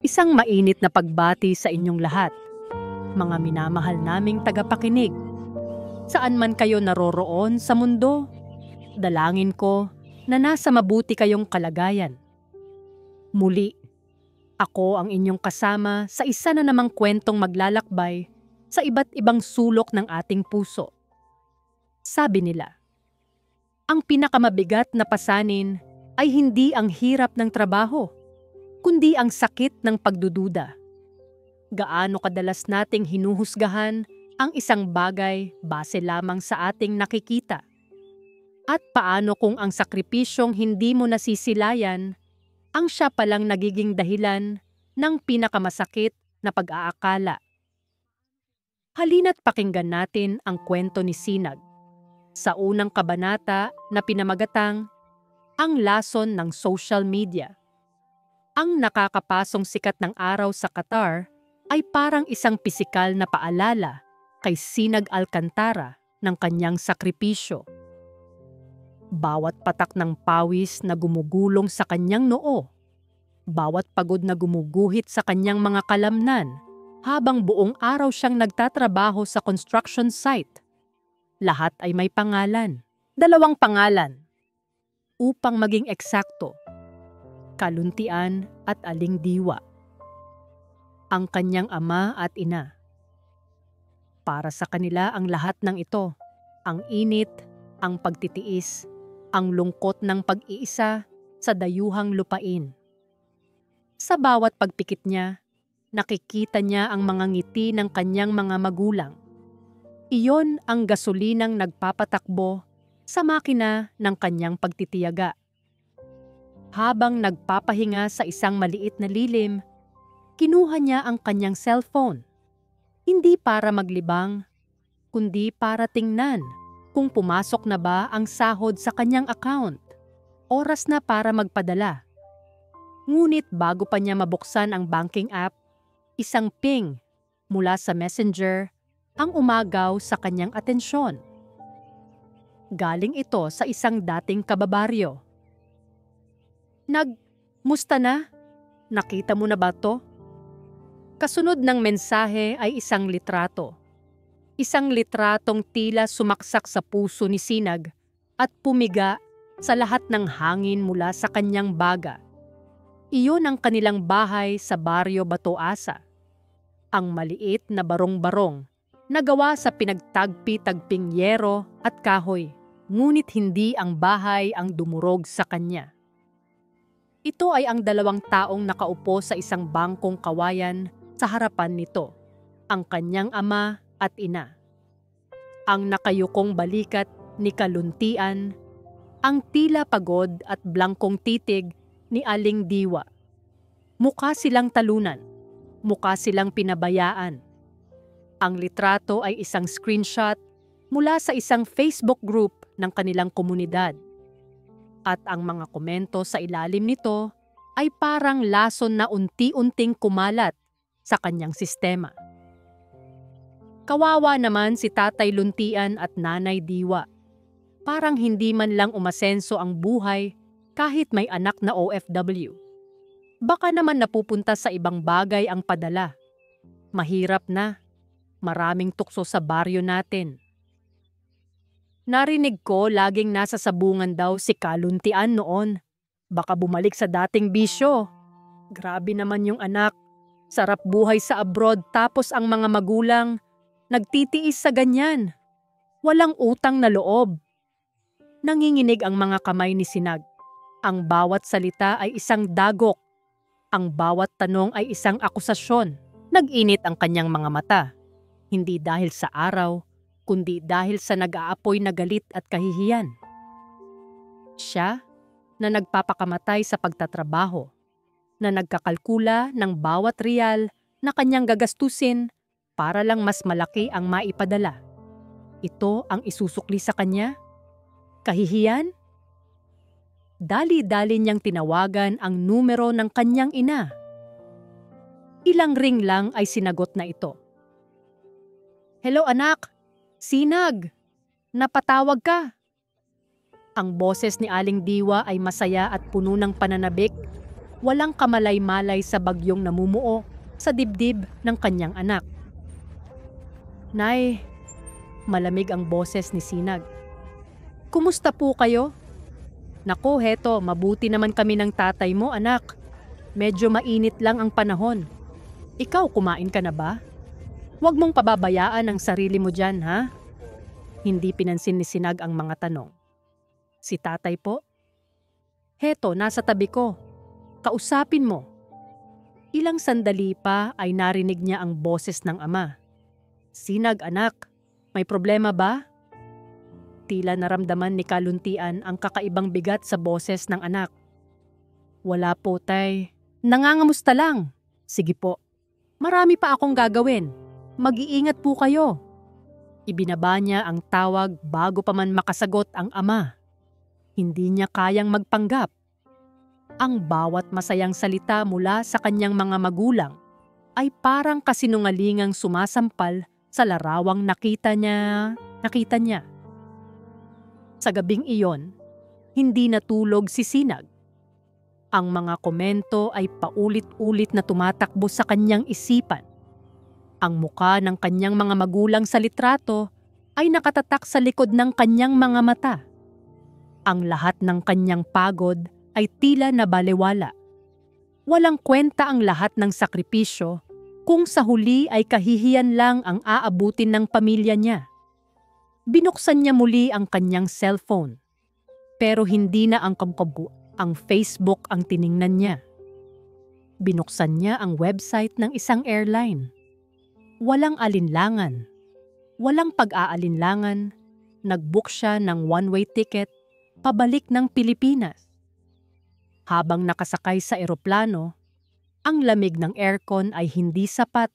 Isang mainit na pagbati sa inyong lahat, mga minamahal naming tagapakinig. Saan man kayo naroroon sa mundo, dalangin ko na nasa mabuti kayong kalagayan. Muli, ako ang inyong kasama sa isa na namang kwentong maglalakbay sa iba't ibang sulok ng ating puso. Sabi nila, ang pinakamabigat na pasanin ay hindi ang hirap ng trabaho, kundi ang sakit ng pagdududa. Gaano kadalas nating hinuhusgahan ang isang bagay base lamang sa ating nakikita? At paano kung ang sakripisyong hindi mo nasisilayan ang siya palang nagiging dahilan ng pinakamasakit na pag-aakala? Halina't pakinggan natin ang kwento ni Sinag sa unang kabanata na pinamagatang Ang Lason ng Social Media. Ang nakakapasong sikat ng araw sa Qatar ay parang isang pisikal na paalala kay Sinag Alcantara ng kanyang sakripisyo. Bawat patak ng pawis na gumugulong sa kanyang noo, bawat pagod na gumuguhit sa kanyang mga kalamnan habang buong araw siyang nagtatrabaho sa construction site. Lahat ay may pangalan, 2 pangalan. Upang maging eksakto, Kaluntian at Aling Diwa. Ang kanyang ama at ina. Para sa kanila ang lahat ng ito, ang init, ang pagtitiis, ang lungkot ng pag-iisa sa dayuhang lupain. Sa bawat pagpikit niya, nakikita niya ang mga ngiti ng kanyang mga magulang. Iyon ang gasolinang nagpapatakbo sa makina ng kanyang pagtitiyaga. Habang nagpapahinga sa isang maliit na lilim, kinuha niya ang kanyang cellphone. Hindi para maglibang, kundi para tingnan kung pumasok na ba ang sahod sa kanyang account. Oras na para magpadala. Ngunit bago pa niya mabuksan ang banking app, isang ping mula sa messenger ang umagaw sa kanyang atensyon. Galing ito sa isang dating kababaryo. Musta na? Nakita mo na ba to? Kasunod ng mensahe ay isang litrato. Isang litratong tila sumaksak sa puso ni Sinag at pumiga sa lahat ng hangin mula sa kanyang baga. Iyon ang kanilang bahay sa Baryo Batoasa. Ang maliit na barong-barong na gawa sa pinagtagpi-tagping yero at kahoy, ngunit hindi ang bahay ang dumurog sa kanya. Ito ay ang 2 taong nakaupo sa isang bangkong kawayan sa harapan nito, ang kanyang ama at ina. Ang nakayukong balikat ni Kaluntian, ang tila pagod at blangkong titig ni Aling Diwa. Mukha silang talunan, mukha silang pinabayaan. Ang litrato ay isang screenshot mula sa isang Facebook group ng kanilang komunidad. At ang mga komento sa ilalim nito ay parang lason na unti-unting kumalat sa kanyang sistema. Kawawa naman si Tatay Luntian at Nanay Diwa. Parang hindi man lang umasenso ang buhay kahit may anak na OFW. Baka naman napupunta sa ibang bagay ang padala. Mahirap na. Maraming tukso sa baryo natin. Narinig ko laging nasa sabungan daw si Kaluntian noon. Baka bumalik sa dating bisyo. Grabe naman yung anak. Sarap buhay sa abroad tapos ang mga magulang nagtitiis sa ganyan. Walang utang na loob. Nanginginig ang mga kamay ni Sinag. Ang bawat salita ay isang dagok. Ang bawat tanong ay isang akusasyon. Nag-init ang kanyang mga mata. Hindi dahil sa araw, kundi dahil sa nag-aapoy na galit at kahihiyan. Siya na nagpapakamatay sa pagtatrabaho, na nagkakalkula ng bawat riyal na kanyang gagastusin para lang mas malaki ang maipadala. Ito ang isusukli sa kanya? Kahihiyan? Dali-dali niyang tinawagan ang numero ng kanyang ina. Ilang ring lang ay sinagot na ito. Hello anak, Sinag, napatawag ka. Ang boses ni Aling Diwa ay masaya at puno ng pananabik, Walang kamalay-malay sa bagyong namumuo sa dibdib ng kanyang anak. Nay, malamig ang boses ni Sinag. Kumusta po kayo? Naku, heto, mabuti naman kami ng tatay mo, anak. Medyo mainit lang ang panahon. Ikaw, kumain ka na ba? Huwag mong pababayaan ang sarili mo dyan, ha? Hindi pinansin ni Sinag ang mga tanong. Si tatay po? Heto, nasa tabi ko. Kausapin mo. Ilang sandali pa ay narinig niya ang boses ng ama. Sinag, anak, may problema ba? Tila naramdaman ni Kaluntian ang kakaibang bigat sa boses ng anak. Wala po, tay. Nangangamusta lang. Sige po. Marami pa akong gagawin. Mag-iingat po kayo. Ibinaba niya ang tawag bago pa man makasagot ang ama. Hindi niya kayang magpanggap. Ang bawat masayang salita mula sa kanyang mga magulang ay parang kasinungalingang sumasampal sa larawang nakita niya. Sa gabing iyon, hindi natulog si Sinag. Ang mga komento ay paulit-ulit na tumatakbo sa kanyang isipan. Ang muka ng kanyang mga magulang sa litrato ay nakatatak sa likod ng kanyang mga mata. Ang lahat ng kanyang pagod ay tila nabalewala. Walang kwenta ang lahat ng sakripisyo kung sa huli ay kahihiyan lang ang aabutin ng pamilya niya. Binuksan niya muli ang kanyang cellphone. Pero hindi na ang Facebook ang tiningnan niya. Binuksan niya ang website ng isang airline. Walang alinlangan. Walang pag-aalinlangan. Nag-book siya ng one-way ticket pabalik ng Pilipinas. Habang nakasakay sa eroplano, ang lamig ng aircon ay hindi sapat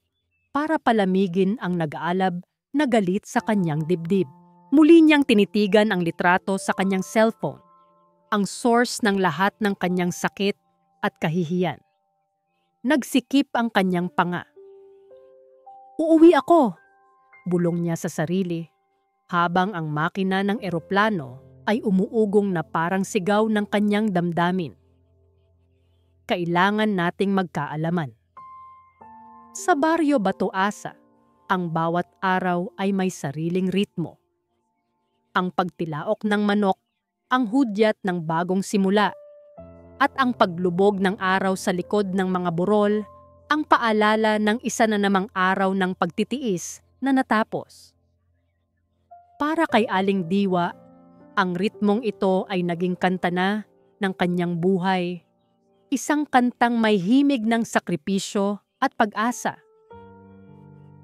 para palamigin ang nag-aalab na galit sa kanyang dibdib. Muli niyang tinitigan ang litrato sa kanyang cellphone, ang source ng lahat ng kanyang sakit at kahihiyan. Nagsikip ang kanyang panga. Uuwi ako, bulong niya sa sarili, habang ang makina ng eroplano ay umuugong na parang sigaw ng kanyang damdamin. Kailangan nating magkaalaman. Sa baryo Batoasa, ang bawat araw ay may sariling ritmo. Ang pagtilaok ng manok, ang hudyat ng bagong simula, at ang paglubog ng araw sa likod ng mga burol, ang paalala ng isa na namang araw ng pagtitiis na natapos. Para kay Aling Diwa, ang ritmong ito ay naging kanta na ng kanyang buhay, isang kantang may himig ng sakripisyo at pag-asa.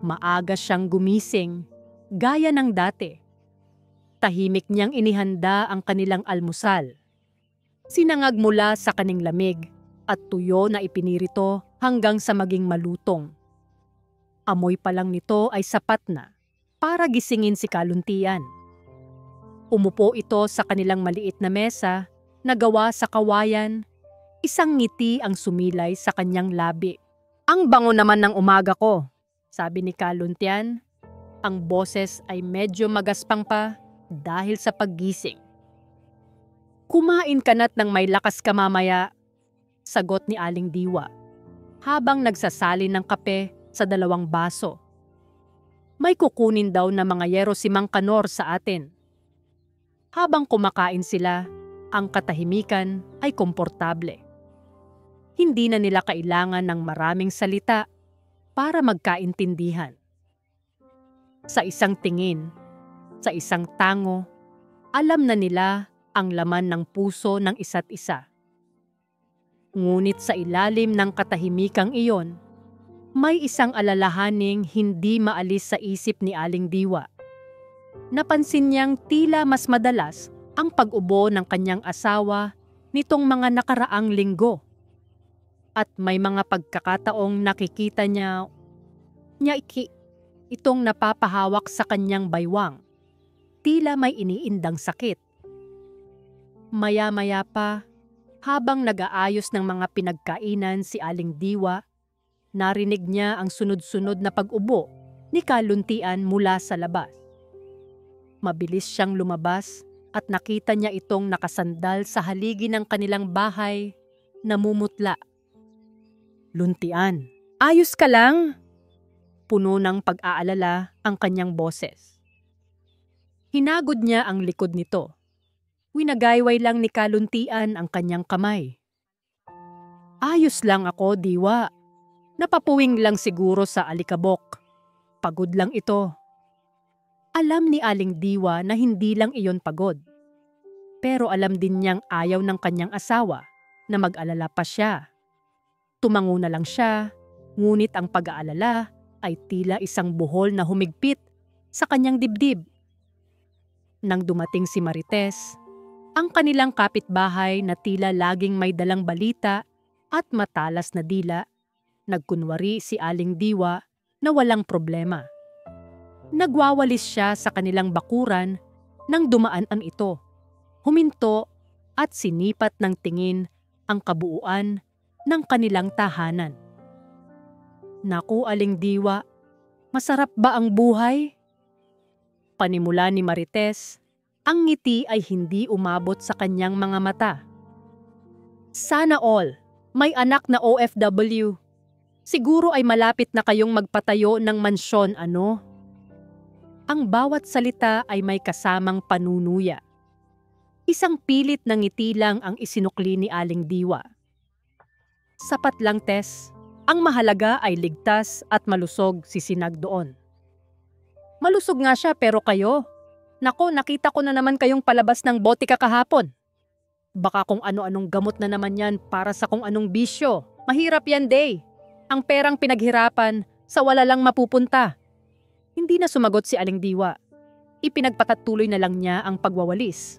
Maaga siyang gumising, gaya ng dati. Tahimik niyang inihanda ang kanilang almusal. Sinangag mula sa kaning lamig at tuyo na ipinirito hanggang sa maging malutong. Amoy pa lang nito ay sapat na para gisingin si Kaluntian. Umupo ito sa kanilang maliit na mesa na gawa sa kawayan, isang ngiti ang sumilay sa kanyang labi. Ang bango naman ng umaga ko, sabi ni Kaluntian. Ang boses ay medyo magaspang pa dahil sa paggising. Kumain ka na't nang may lakas ka mamaya, sagot ni Aling Diwa, habang nagsasalin ng kape sa 2 baso. May kukunin daw na mga yero si Mang Kanor sa atin. Habang kumakain sila, ang katahimikan ay komportable. Hindi na nila kailangan ng maraming salita para magkaintindihan. Sa isang tingin, sa isang tango, alam na nila ang laman ng puso ng isa't isa. Ngunit sa ilalim ng katahimikang iyon, may isang alalahaning hindi maalis sa isip ni Aling Diwa. Napansin niyang tila mas madalas ang pag-ubo ng kanyang asawa nitong mga nakaraang linggo. At may mga pagkakataong nakikita niya itong napapahawak sa kanyang baywang. Tila may iniindang sakit. Maya-maya pa, habang nag-aayos ng mga pinagkainan si Aling Diwa, narinig niya ang sunod-sunod na pag-ubo ni Kaluntian mula sa labas. Mabilis siyang lumabas at nakita niya itong nakasandal sa haligi ng kanilang bahay, namumutla. "Luntian, ayos ka lang?" Puno ng pag-aalala ang kanyang boses. Hinagod niya ang likod nito. Winagayway lang ni Kaluntian ang kanyang kamay. "Ayos lang ako, Diwa. Napapuwing lang siguro sa alikabok. Pagod lang ito." Alam ni Aling Diwa na hindi lang iyon pagod. Pero alam din niyang ayaw ng kanyang asawa na mag-alala pa siya. Tumango na lang siya, ngunit ang pag-aalala ay tila isang buhol na humigpit sa kanyang dibdib. Nang dumating si Marites, ang kanilang kapitbahay na tila laging may dalang balita at matalas na dila, nagkunwari si Aling Diwa na walang problema. Nagwawalis siya sa kanilang bakuran nang dumaan ang ito. Huminto at sinipat ng tingin ang kabuuan ng kanilang tahanan. "Naku, Aling Diwa, masarap ba ang buhay?" Panimula ni Marites, ang ngiti ay hindi umabot sa kanyang mga mata. "Sana all, may anak na OFW. Siguro ay malapit na kayong magpatayo ng mansyon, ano?" Ang bawat salita ay may kasamang panunuya. Isang pilit na ngiti lang ang isinukli ni Aling Diwa. "Sapat lang, Tess. Ang mahalaga ay ligtas at malusog si Sinag doon." "Malusog nga siya, pero kayo? Nako, nakita ko na naman kayong palabas ng botika kahapon. Baka kung ano-anong gamot na naman yan para sa kung anong bisyo. Mahirap yan, Day. Ang perang pinaghirapan sa wala lang mapupunta." Hindi na sumagot si Aling Diwa. Ipinagpatatuloy na lang niya ang pagwawalis.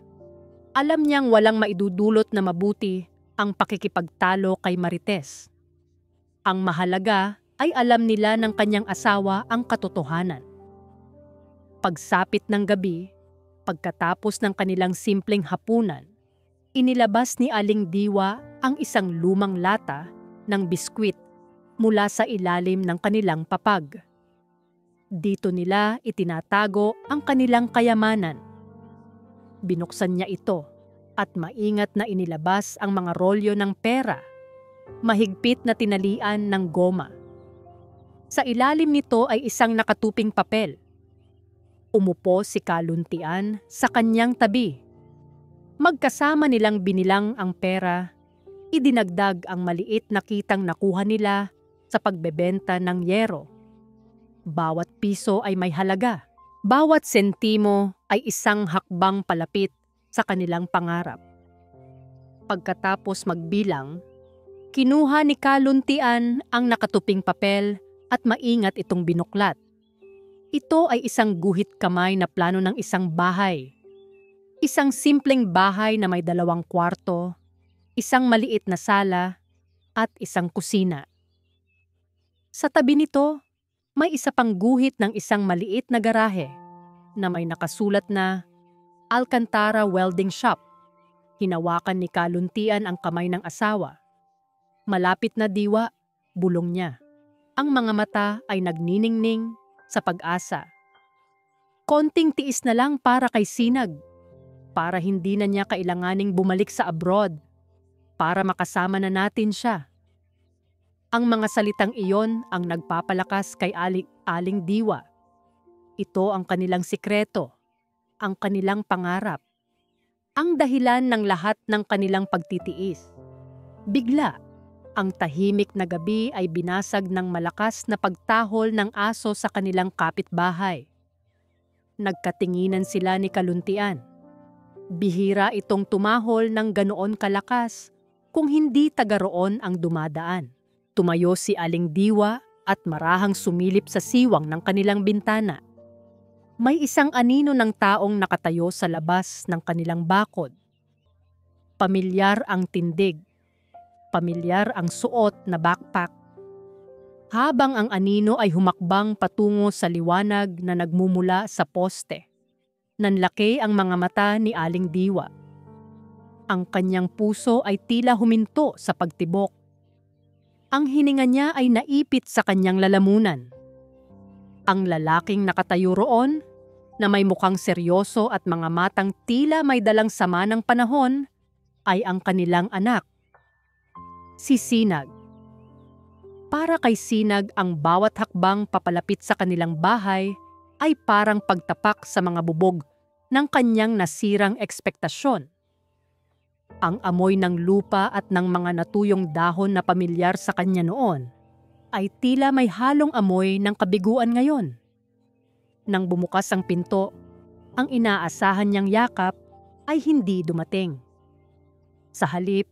Alam niyang walang maidudulot na mabuti ang pakikipagtalo kay Marites. Ang mahalaga ay alam nila ng kanyang asawa ang katotohanan. Pagsapit ng gabi, pagkatapos ng kanilang simpleng hapunan, inilabas ni Aling Diwa ang isang lumang lata ng biskwit mula sa ilalim ng kanilang papag. Dito nila itinatago ang kanilang kayamanan. Binuksan niya ito at maingat na inilabas ang mga rolyo ng pera, mahigpit na tinalian ng goma. Sa ilalim nito ay isang nakatuping papel. Umupo si Kaluntian sa kanyang tabi. Magkasama nilang binilang ang pera, idinagdag ang maliit na kitang nakuha nila sa pagbebenta ng yero. Bawat piso ay may halaga. Bawat sentimo ay isang hakbang palapit sa kanilang pangarap. Pagkatapos magbilang, kinuha ni Kaluntian ang nakatuping papel at maingat itong binuklat. Ito ay isang guhit kamay na plano ng isang bahay. Isang simpleng bahay na may 2 kwarto, isang maliit na sala, at isang kusina. Sa tabi nito, may isa pang guhit ng isang maliit na garahe na may nakasulat na Alcantara Welding Shop. Hinawakan ni Kaluntian ang kamay ng asawa. "Malapit na, Diwa," bulong niya. Ang mga mata ay nagniningning sa pag-asa. Konting tiis na lang para kay Sinag, para hindi na niya kailanganing bumalik sa abroad, para makasama na natin siya. Ang mga salitang iyon ang nagpapalakas kay Aling Diwa. Ito ang kanilang sikreto, ang kanilang pangarap, ang dahilan ng lahat ng kanilang pagtitiis. Bigla, ang tahimik na gabi ay binasag ng malakas na pagtahol ng aso sa kanilang kapitbahay. Nagkatinginan sila ni Kaluntian. Bihira itong tumahol ng ganoon kalakas kung hindi taga roon ang dumadaan. Tumayo si Aling Diwa at marahang sumilip sa siwang ng kanilang bintana. May isang anino ng taong nakatayo sa labas ng kanilang bakod. Pamilyar ang tindig. Pamilyar ang suot na backpack. Habang ang anino ay humakbang patungo sa liwanag na nagmumula sa poste, nanlaki ang mga mata ni Aling Diwa. Ang kanyang puso ay tila huminto sa pagtibok. Ang hininga niya ay naipit sa kanyang lalamunan. Ang lalaking nakatayo roon, na may mukhang seryoso at mga matang tila may dalang sama ng panahon, ay ang kanilang anak, si Sinag. Para kay Sinag, ang bawat hakbang papalapit sa kanilang bahay ay parang pagtapak sa mga bubog ng kanyang nasirang ekspektasyon. Ang amoy ng lupa at ng mga natuyong dahon na pamilyar sa kanya noon ay tila may halong amoy ng kabiguan ngayon. Nang bumukas ang pinto, ang inaasahan niyang yakap ay hindi dumating. Sa halip,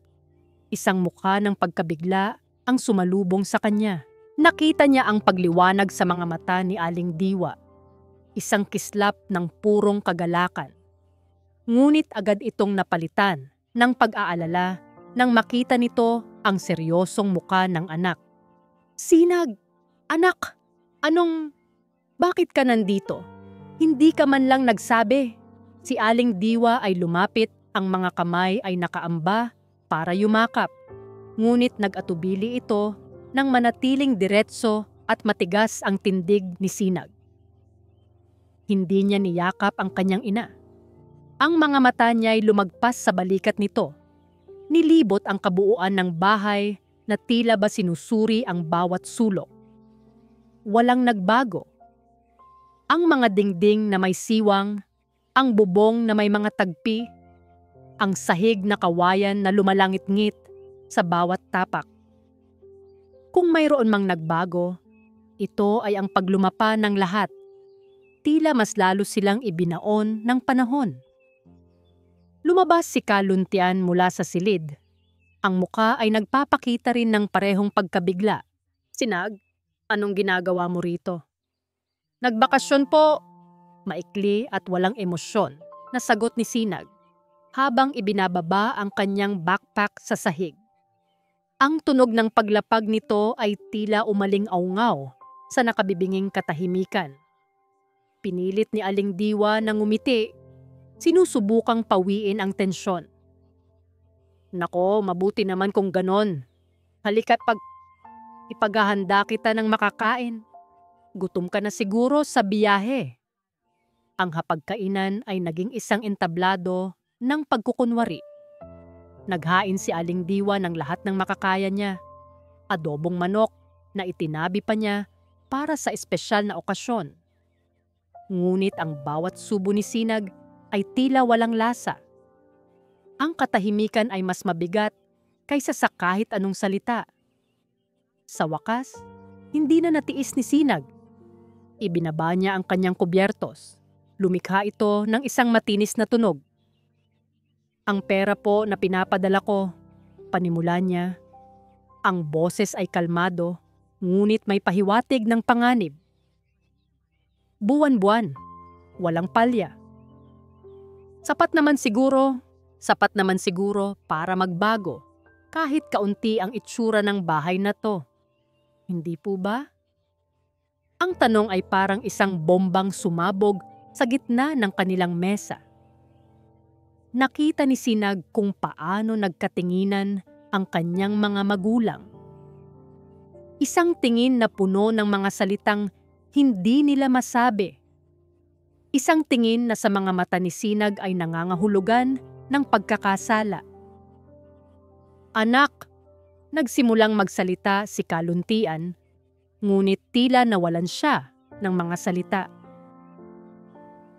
isang mukha ng pagkabigla ang sumalubong sa kanya. Nakita niya ang pagliwanag sa mga mata ni Aling Diwa, isang kislap ng purong kagalakan. Ngunit agad itong napalitan ng pag-aalala nang makita nito ang seryosong muka ng anak. "Sinag, anak, bakit ka nandito? Hindi ka man lang nagsabi." Si Aling Diwa ay lumapit, ang mga kamay ay nakaamba para yumakap. Ngunit nag-atubili ito nang manatiling diretso at matigas ang tindig ni Sinag. Hindi niya niyakap ang kanyang ina. Ang mga mata niya ay lumagpas sa balikat nito. Nilibot ang kabuuan ng bahay na tila ba sinusuri ang bawat sulok. Walang nagbago. Ang mga dingding na may siwang, ang bubong na may mga tagpi, ang sahig na kawayan na lumalangit-ngit sa bawat tapak. Kung mayroon mang nagbago, ito ay ang paglumapa ng lahat. Tila mas lalo silang ibinaon ng panahon. Lumabas si Kaluntian mula sa silid. Ang muka ay nagpapakita rin ng parehong pagkabigla. "Sinag, anong ginagawa mo rito?" "Nagbakasyon po." Maikli at walang emosyon na sagot ni Sinag habang ibinababa ang kanyang backpack sa sahig. Ang tunog ng paglapag nito ay tila umaling-aungaw sa nakabibinging katahimikan. Pinilit ni Aling Diwa na ngumiti, sinusubukang pawiin ang tensyon. "Nako, mabuti naman kung ganon. Halika't ipaghahanda kita ng makakain. Gutom ka na siguro sa biyahe." Ang hapagkainan ay naging isang entablado ng pagkukunwari. Naghain si Aling Diwa ng lahat ng makakaya niya. Adobong manok na itinabi pa niya para sa espesyal na okasyon. Ngunit ang bawat subo ni Sinag ay tila walang lasa. Ang katahimikan ay mas mabigat kaysa sa kahit anong salita. Sa wakas, hindi na natiis ni Sinag. Ibinaba niya ang kanyang kubyertos. Lumikha ito ng isang matinis na tunog. "Ang pera po na pinapadala ko," panimula niya. Ang boses ay kalmado, ngunit may pahiwatig ng panganib. "Buwan-buwan, walang palya. Sapat naman siguro para magbago, kahit kaunti ang itsura ng bahay na to. Hindi po ba?" Ang tanong ay parang isang bombang sumabog sa gitna ng kanilang mesa. Nakita ni Sinag kung paano nagkatinginan ang kanyang mga magulang. Isang tingin na puno ng mga salitang hindi nila masabi. Isang tingin na sa mga mata ni Sinag ay nangangahulugan ng pagkakasala. "Anak," nagsimulang magsalita si Kaluntian, ngunit tila nawalan siya ng mga salita.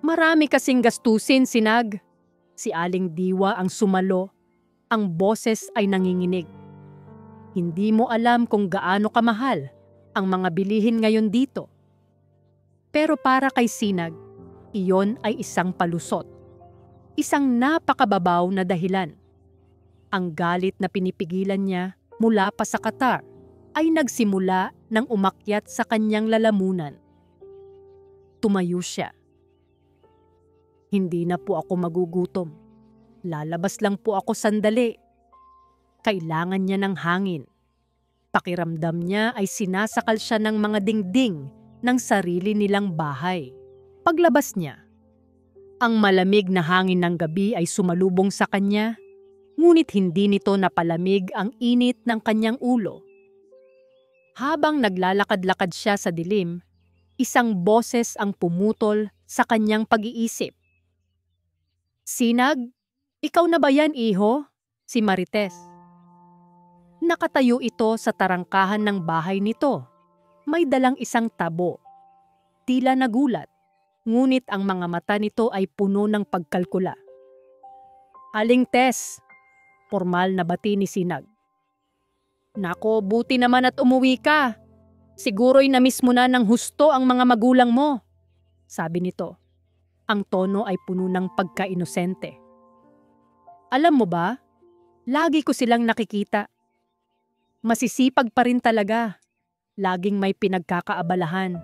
"Marami kasing gastusin, Sinag." Si Aling Diwa ang sumalo, ang boses ay nanginginig. "Hindi mo alam kung gaano kamahal ang mga bilihin ngayon dito." Pero para kay Sinag, iyon ay isang palusot. Isang napakababaw na dahilan. Ang galit na pinipigilan niya mula pa sa Qatar ay nagsimula nang umakyat sa kanyang lalamunan. Tumayo siya. "Hindi na po ako magugutom. Lalabas lang po ako sandali." Kailangan niya ng hangin. Pakiramdam niya ay sinasakal siya ng mga dingding ng sarili nilang bahay. Paglabas niya, ang malamig na hangin ng gabi ay sumalubong sa kanya, ngunit hindi nito napalamig ang init ng kanyang ulo. Habang naglalakad-lakad siya sa dilim, isang boses ang pumutol sa kanyang pag-iisip. "Sinag, ikaw na ba yan, iho?" Si Marites. Nakatayo ito sa tarangkahan ng bahay nito. May dalang isang tabo. Tila nagulat, ngunit ang mga mata nito ay puno ng pagkalkula. "Aling Tess," formal na bati ni Sinag. "Nako, buti naman at umuwi ka. Siguro'y namiss mo na ng husto ang mga magulang mo," sabi nito. Ang tono ay puno ng pagka-inosente. "Alam mo ba, lagi ko silang nakikita. Masisipag pa rin talaga. Laging may pinagkakaabalahan.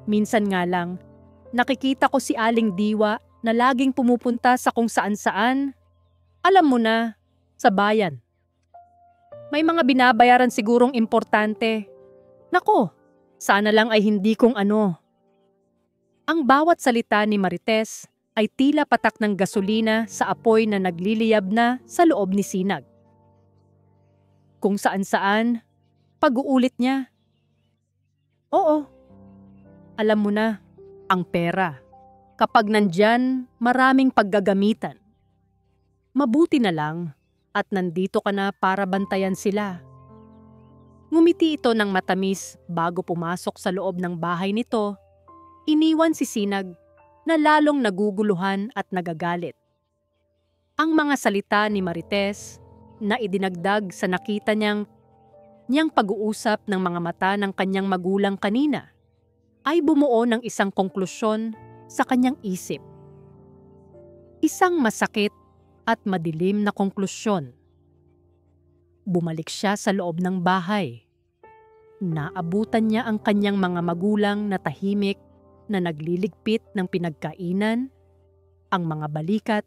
Minsan nga lang, nakikita ko si Aling Diwa na laging pumupunta sa kung saan-saan. Alam mo na, sa bayan. May mga binabayaran sigurong importante. Nako, sana lang ay hindi kung ano." Ang bawat salita ni Marites ay tila patak ng gasolina sa apoy na nagliliyab na sa loob ni Sinag. Kung saan-saan, pag-uulit niya. Oo, alam mo na, ang pera. Kapag nandyan, maraming paggagamitan. Mabuti na lang at nandito ka na para bantayan sila. Ngumiti ito ng matamis bago pumasok sa loob ng bahay nito. Iniwan si Sinag na lalong naguguluhan at nagagalit. Ang mga salita ni Marites na idinagdag sa nakita niyang pag-uusap ng mga mata ng kanyang magulang kanina ay bumuo ng isang konklusyon sa kanyang isip. Isang masakit at madilim na konklusyon. Bumalik siya sa loob ng bahay. Naabutan niya ang kanyang mga magulang na tahimik na nagliligpit ng pinagkainan. Ang mga balikat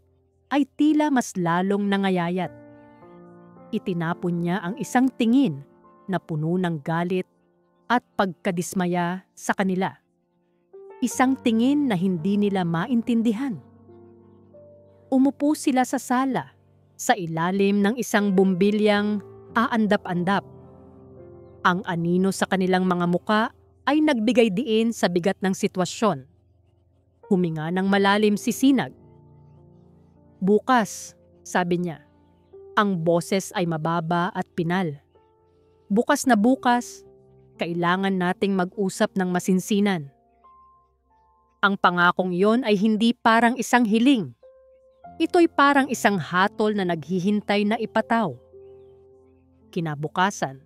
ay tila mas lalong nangayayat. Itinapon niya ang isang tingin na puno ng galit at pagkadismaya sa kanila. Isang tingin na hindi nila maintindihan. Umupo sila sa sala, sa ilalim ng isang bumbilyang aandap-andap. Ang anino sa kanilang mga muka ay nagbigay diin sa bigat ng sitwasyon. Huminga ng malalim si Sinag. "Bukas," sabi niya. Ang boses ay mababa at pinal. "Bukas na bukas, kailangan nating mag-usap ng masinsinan." Ang pangakong iyon ay hindi parang isang hiling. Ito'y parang isang hatol na naghihintay na ipataw. Kinabukasan,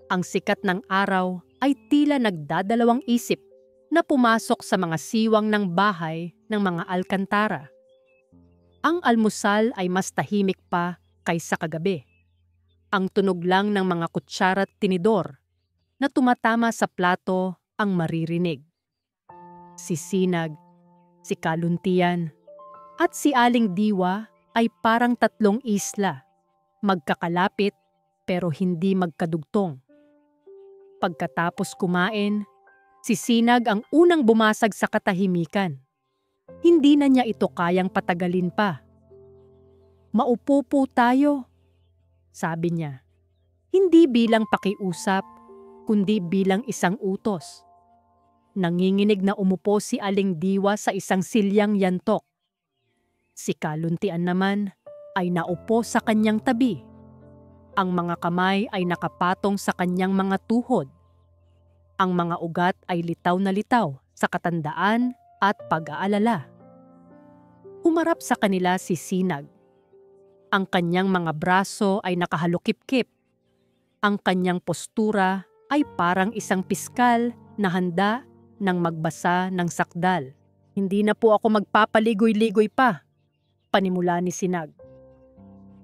ang sikat ng araw ay tila nagdadalawang isip na pumasok sa mga siwang ng bahay ng mga alkantara. Ang almusal ay mas tahimik pa kaysa kagabi. Ang tunog lang ng mga kutsara at tinidor na tumatama sa plato ang maririnig. Si Sinag, si Kaluntian, at si Aling Diwa ay parang tatlong isla, magkakalapit pero hindi magkadugtong. Pagkatapos kumain, si Sinag ang unang bumasag sa katahimikan. Hindi na niya ito kayang patagalin pa. "Maupo po tayo," sabi niya. Hindi bilang pakiusap, kundi bilang isang utos. Nanginginig na umupo si Aling Diwa sa isang silyang yantok. Si Kaluntian naman ay naupo sa kanyang tabi. Ang mga kamay ay nakapatong sa kanyang mga tuhod. Ang mga ugat ay litaw na litaw sa katandaan at pag-aalala. Humarap sa kanila si Sinag. Ang kanyang mga braso ay nakahalukip-kip. Ang kanyang postura ay parang isang piskal na handa nang magbasa ng sakdal. "Hindi na po ako magpapaligoy-ligoy pa," panimula ni Sinag.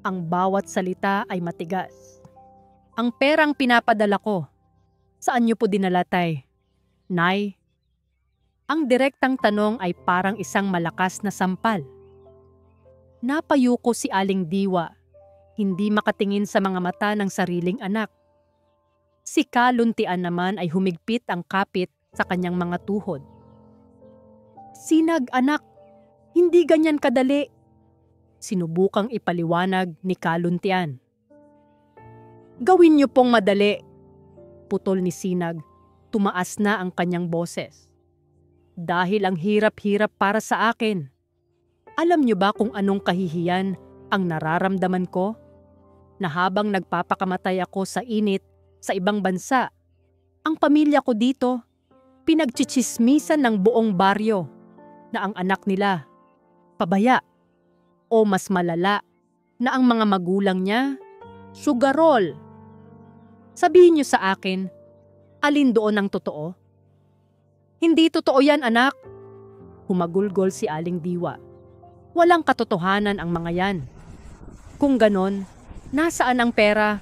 Ang bawat salita ay matigas. "Ang perang pinapadala ko, saan niyo po dinala, Tay? Nay?" Ang direktang tanong ay parang isang malakas na sampal. Napayuko si Aling Diwa, hindi makatingin sa mga mata ng sariling anak. Si Kaluntian naman ay humigpit ang kapit sa kanyang mga tuhod. "Sinag, anak, hindi ganyan kadali," sinubukang ipaliwanag ni Kaluntian. "Gawin niyo pong madali," putol ni Sinag, tumaas na ang kanyang boses. "Dahil ang hirap-hirap para sa akin. Alam niyo ba kung anong kahihiyan ang nararamdaman ko? na habang nagpapakamatay ako sa init sa ibang bansa, ang pamilya ko dito pinagchichismisan ng buong baryo na ang anak nila pabaya o mas malala na ang mga magulang niya sugarol. Sabihin niyo sa akin, alin doon ang totoo? Hindi totoo yan, anak. Humagulgol si Aling Diwa. Walang katotohanan ang mga yan. Kung ganon, nasaan ang pera?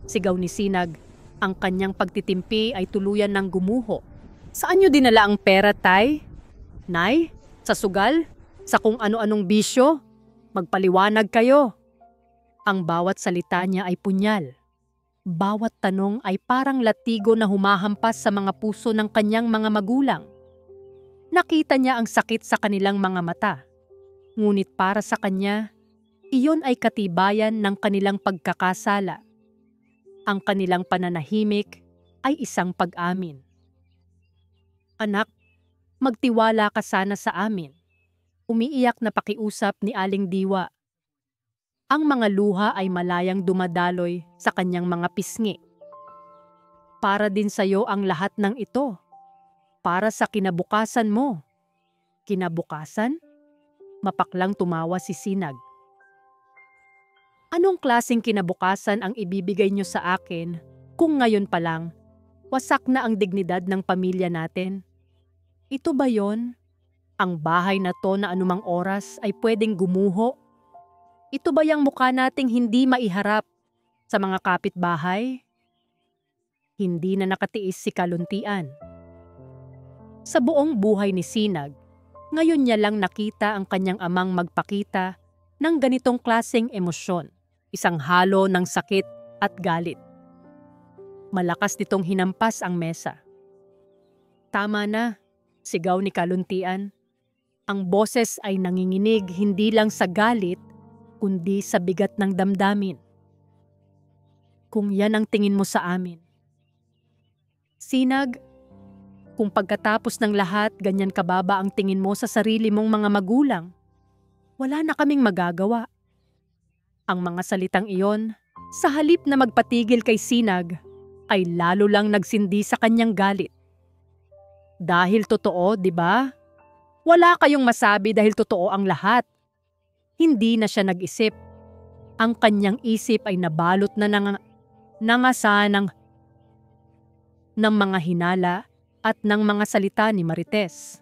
Sigaw ni Sinag. Ang kanyang pagtitimpi ay tuluyan ng gumuho. Saan niyo dinala ang pera, Tay? Nay? Sa sugal? Sa kung ano-anong bisyo? Magpaliwanag kayo. Ang bawat salita niya ay punyal. Bawat tanong ay parang latigo na humahampas sa mga puso ng kanyang mga magulang. Nakita niya ang sakit sa kanilang mga mata. Ngunit para sa kanya, iyon ay katibayan ng kanilang pagkakasala. Ang kanilang pananahimik ay isang pag-amin. Anak, magtiwala ka sana sa amin. Umiiyak na pakiusap ni Aling Diwa. Ang mga luha ay malayang dumadaloy sa kanyang mga pisngi. Para din sa iyo ang lahat ng ito. Para sa kinabukasan mo. Kinabukasan? Mapaklang tumawa si Sinag. Anong klaseng kinabukasan ang ibibigay niyo sa akin kung ngayon pa lang wasak na ang dignidad ng pamilya natin? Ito ba yon? Ang bahay na to na anumang oras ay pwedeng gumuho? Ito ba yung mukha nating hindi maiharap sa mga kapitbahay? Hindi na nakatiis si Kaluntian. Sa buong buhay ni Sinag, ngayon niya lang nakita ang kanyang amang magpakita ng ganitong klaseng emosyon, isang halo ng sakit at galit. Malakas nitong hinampas ang mesa. Tama na, sigaw ni Kaluntian. Ang boses ay nanginginig hindi lang sa galit, kundi sa bigat ng damdamin. Kung yan ang tingin mo sa amin. Sinag, kung pagkatapos ng lahat ganyan kababa ang tingin mo sa sarili mong mga magulang, wala na kaming magagawa. Ang mga salitang iyon, sa halip na magpatigil kay Sinag, ay lalo lang nagsindi sa kanyang galit. Dahil totoo, di ba? Wala kayong masabi dahil totoo ang lahat. Hindi na siya nag-isip. Ang kanyang isip ay nabalot na nangasa ng mga hinala at ng mga salita ni Marites.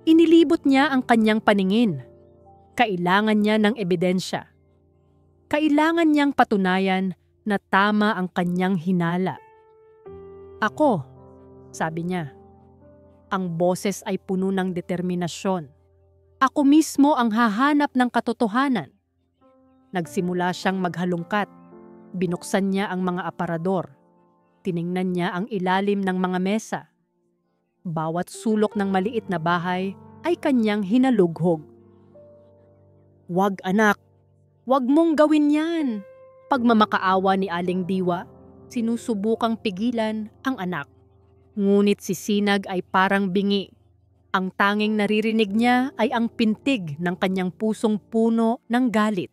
Inilibot niya ang kanyang paningin. Kailangan niya ng ebidensya. Kailangan niyang patunayan na tama ang kanyang hinala. Ako, sabi niya. Ang boses ay puno ng determinasyon. Ako mismo ang hahanap ng katotohanan. Nagsimula siyang maghalungkat. Binuksan niya ang mga aparador. Tiningnan niya ang ilalim ng mga mesa. Bawat sulok ng maliit na bahay ay kanyang hinalughog. Wag anak, wag mong gawin yan. Pagmamakaawa ni Aling Diwa, sinusubukang pigilan ang anak. Ngunit si Sinag ay parang bingi. Ang tanging naririnig niya ay ang pintig ng kanyang pusong puno ng galit.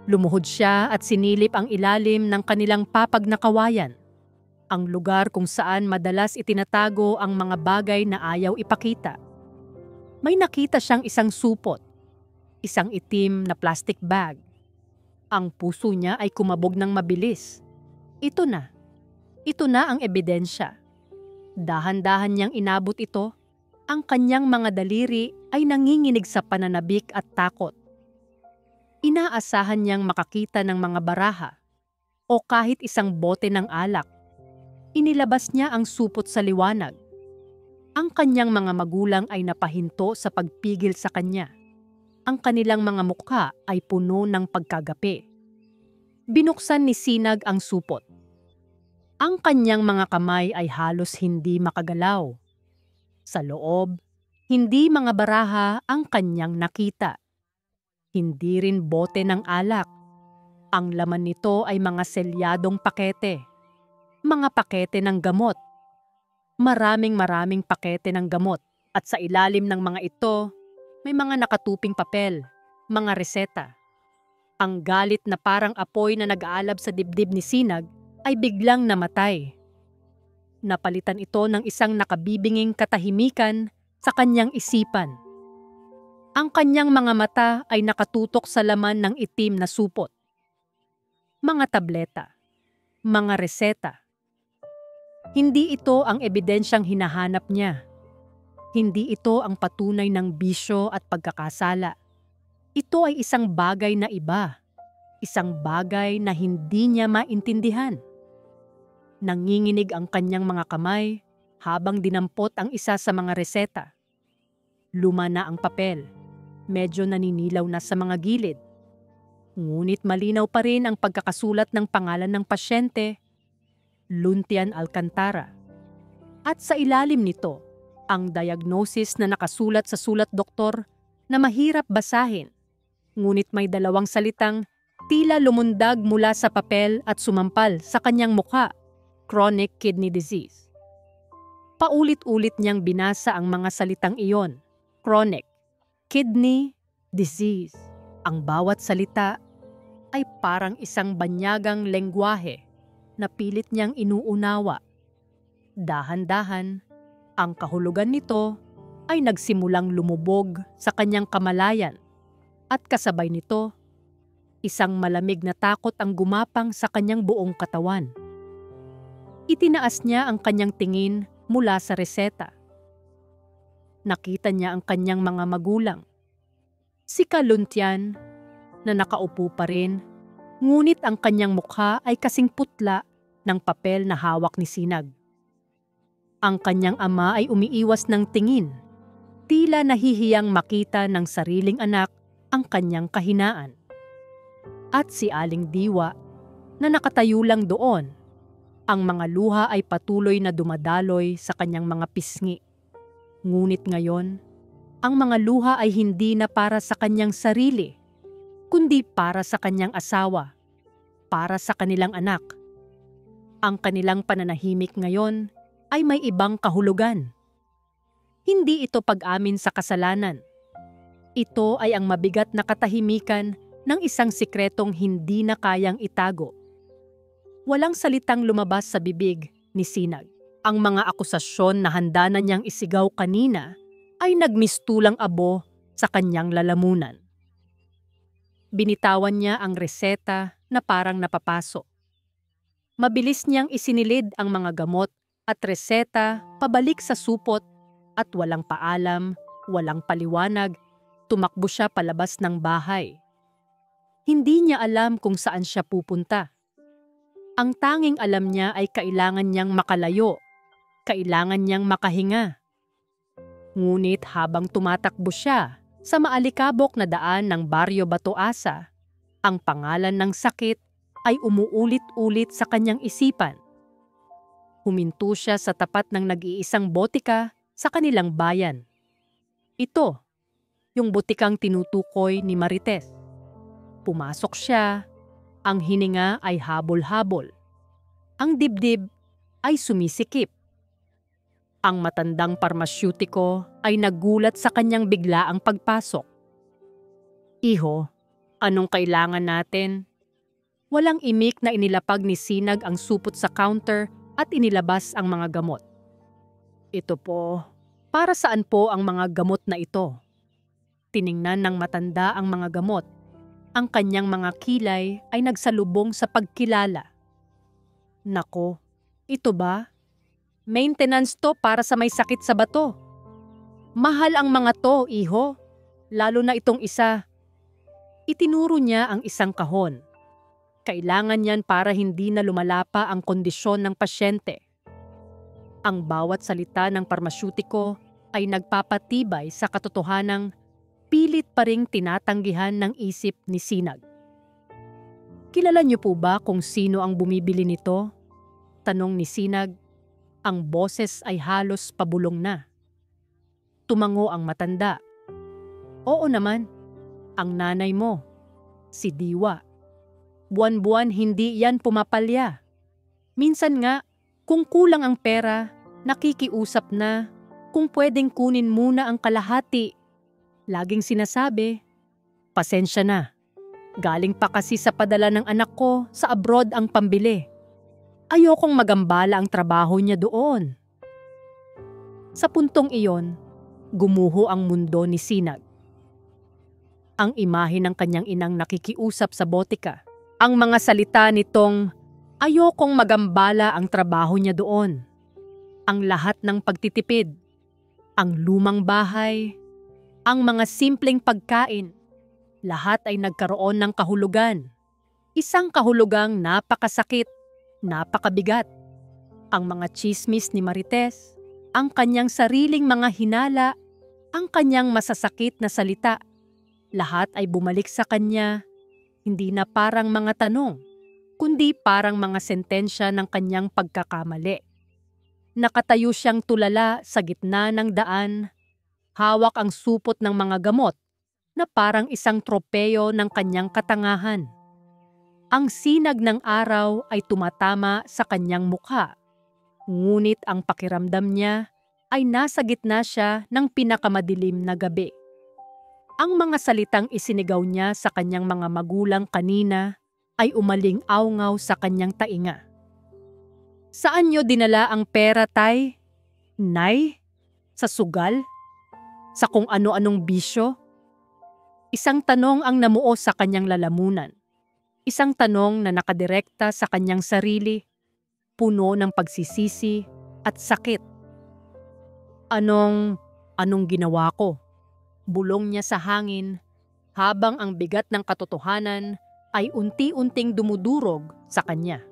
Lumuhod siya at sinilip ang ilalim ng kanilang papag na kawayan, ang lugar kung saan madalas itinatago ang mga bagay na ayaw ipakita. May nakita siyang isang supot, isang itim na plastic bag. Ang puso niya ay kumabog ng mabilis. Ito na ang ebidensya. Dahan-dahan niyang inabot ito. Ang kanyang mga daliri ay nanginginig sa pananabik at takot. Inaasahan niyang makakita ng mga baraha o kahit isang bote ng alak. Inilabas niya ang supot sa liwanag. Ang kanyang mga magulang ay napahinto sa pagpigil sa kanya. Ang kanilang mga mukha ay puno ng pagkagapi. Binuksan ni Sinag ang supot. Ang kanyang mga kamay ay halos hindi makagalaw. Sa loob, hindi mga baraha ang kanyang nakita. Hindi rin bote ng alak. Ang laman nito ay mga selyadong pakete. Mga pakete ng gamot. Maraming pakete ng gamot. At sa ilalim ng mga ito, may mga nakatuping papel, mga reseta. Ang galit na parang apoy na nag-aalab sa dibdib ni Sinag ay biglang namatay. Napalitan ito ng isang nakabibinging katahimikan sa kanyang isipan. Ang kanyang mga mata ay nakatutok sa laman ng itim na supot. Mga tableta, mga reseta. Hindi ito ang ebidensyang hinahanap niya. Hindi ito ang patunay ng bisyo at pagkakasala. Ito ay isang bagay na iba. Isang bagay na hindi niya maintindihan. Nanginginig ang kanyang mga kamay habang dinampot ang isa sa mga reseta. Luma na ang papel. Medyo naninilaw na sa mga gilid. Ngunit malinaw pa rin ang pagkakasulat ng pangalan ng pasyente, Luntian Alcantara. At sa ilalim nito, ang diagnosis na nakasulat sa sulat doktor na mahirap basahin. Ngunit may dalawang salitang tila lumundag mula sa papel at sumampal sa kanyang mukha, chronic kidney disease. Paulit-ulit niyang binasa ang mga salitang iyon, chronic, kidney, disease. Ang bawat salita ay parang isang banyagang lengguwahe na pilit niyang inuunawa. Dahan-dahan, ang kahulugan nito ay nagsimulang lumubog sa kanyang kamalayan at kasabay nito, isang malamig na takot ang gumapang sa kanyang buong katawan. Itinaas niya ang kanyang tingin mula sa reseta. Nakita niya ang kanyang mga magulang. Si Luntian na nakaupo pa rin, ngunit ang kanyang mukha ay kasing putla ng papel na hawak ni Sinag. Ang kanyang ama ay umiiwas ng tingin, tila nahihiyang makita ng sariling anak ang kanyang kahinaan. At si Aling Diwa na nakatayo lang doon, ang mga luha ay patuloy na dumadaloy sa kanyang mga pisngi. Ngunit ngayon, ang mga luha ay hindi na para sa kanyang sarili, kundi para sa kanyang asawa, para sa kanilang anak. Ang kanilang pananahimik ngayon ay may ibang kahulugan. Hindi ito pag-amin sa kasalanan. Ito ay ang mabigat na katahimikan ng isang sikretong hindi na kayang itago. Walang salitang lumabas sa bibig ni Sinag. Ang mga akusasyon na handa na niyang isigaw kanina ay nagmistulang abo sa kanyang lalamunan. Binitawan niya ang reseta na parang napapasok. Mabilis niyang isinilid ang mga gamot at reseta pabalik sa supot at walang paalam, walang paliwanag, tumakbo siya palabas ng bahay. Hindi niya alam kung saan siya pupunta. Ang tanging alam niya ay kailangan niyang makalayo, kailangan niyang makahinga. Ngunit habang tumatakbo siya sa maalikabok na daan ng Baryo Batoasa, ang pangalan ng sakit ay umuulit-ulit sa kanyang isipan. Huminto siya sa tapat ng nag-iisang botika sa kanilang bayan. Ito, yung butikang tinutukoy ni Marites. Pumasok siya, ang hininga ay habol-habol. Ang dibdib ay sumisikip. Ang matandang parmasyutiko ay nagulat sa kanyang biglaang pagpasok. "Iho, anong kailangan natin?" Walang imik na inilapag ni Sinag ang supot sa counter at inilabas ang mga gamot. "Ito po, para saan po ang mga gamot na ito?" Tiningnan ng matanda ang mga gamot. Ang kanyang mga kilay ay nagsalubong sa pagkilala. "Nako, ito ba? Maintenance to para sa may sakit sa bato. Mahal ang mga to, iho, lalo na itong isa." Itinuro niya ang isang kahon. Kailangan yan para hindi na lumalapa ang kondisyon ng pasyente. Ang bawat salita ng parmasyutiko ay nagpapatibay sa katotohanang pilit pa ring tinatanggihan ng isip ni Sinag. "Kilala niyo po ba kung sino ang bumibili nito?" Tanong ni Sinag. Ang boses ay halos pabulong na. Tumango ang matanda. "Oo naman, ang nanay mo, si Diwa. Buwan-buwan hindi yan pumapalya. Minsan nga, kung kulang ang pera, nakikiusap na kung pwedeng kunin muna ang kalahati. Laging sinasabi, pasensya na, Galing pa kasi sa padala ng anak ko sa abroad ang pambili. Ayokong magambala ang trabaho niya doon. Sa puntong iyon, gumuho ang mundo ni Sinag. Ang imahe ng kanyang inang nakikiusap sa botika. Ang mga salita nitong, ayokong magambala ang trabaho niya doon. Ang lahat ng pagtitipid, ang lumang bahay, ang mga simpleng pagkain, lahat ay nagkaroon ng kahulugan. Isang kahulugang napakasakit, napakabigat. Ang mga tsismis ni Marites, ang kanyang sariling mga hinala, ang kanyang masasakit na salita, lahat ay bumalik sa kanya, hindi na parang mga tanong, kundi parang mga sentensya ng kanyang pagkakamali. Nakatayo siyang tulala sa gitna ng daan, hawak ang supot ng mga gamot na parang isang tropeyo ng kanyang katangahan. Ang sinag ng araw ay tumatama sa kanyang mukha, ngunit ang pakiramdam niya ay nasa gitna siya ng pinakamadilim na gabi. Ang mga salitang isinigaw niya sa kanyang mga magulang kanina ay umaling-awngaw sa kanyang tainga. Saan niyo dinala ang pera, tay? Nay? Sa sugal? Sa kung ano-anong bisyo? Isang tanong ang namuo sa kanyang lalamunan. Isang tanong na nakadirekta sa kanyang sarili, puno ng pagsisisi at sakit. Anong ginawa ko? Bulong niya sa hangin habang ang bigat ng katotohanan ay unti-unting dumudurog sa kanya.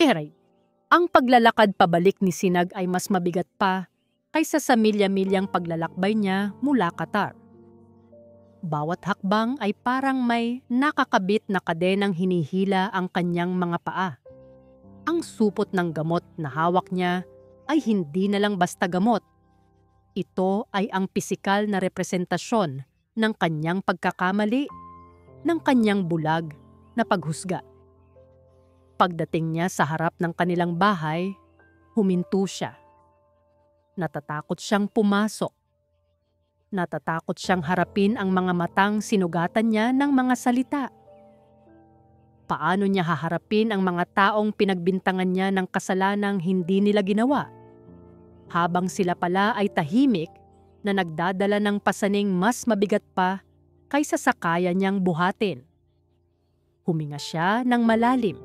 Eray, ang paglalakad pabalik ni Sinag ay mas mabigat pa kaysa sa milya-milyang paglalakbay niya mula Qatar. Bawat hakbang ay parang may nakakabit na kadenang hinihila ang kanyang mga paa. Ang supot ng gamot na hawak niya ay hindi na lang basta gamot. Ito ay ang pisikal na representasyon ng kanyang pagkakamali, ng kanyang bulag na paghusga. Pagdating niya sa harap ng kanilang bahay, huminto siya. Natatakot siyang pumasok. Natatakot siyang harapin ang mga matang sinugatan niya ng mga salita. Paano niya haharapin ang mga taong pinagbintangan niya ng kasalanang hindi nila ginawa? Habang sila pala ay tahimik na nagdadala ng pasaning mas mabigat pa kaysa sa kaya niyang buhatin. Huminga siya ng malalim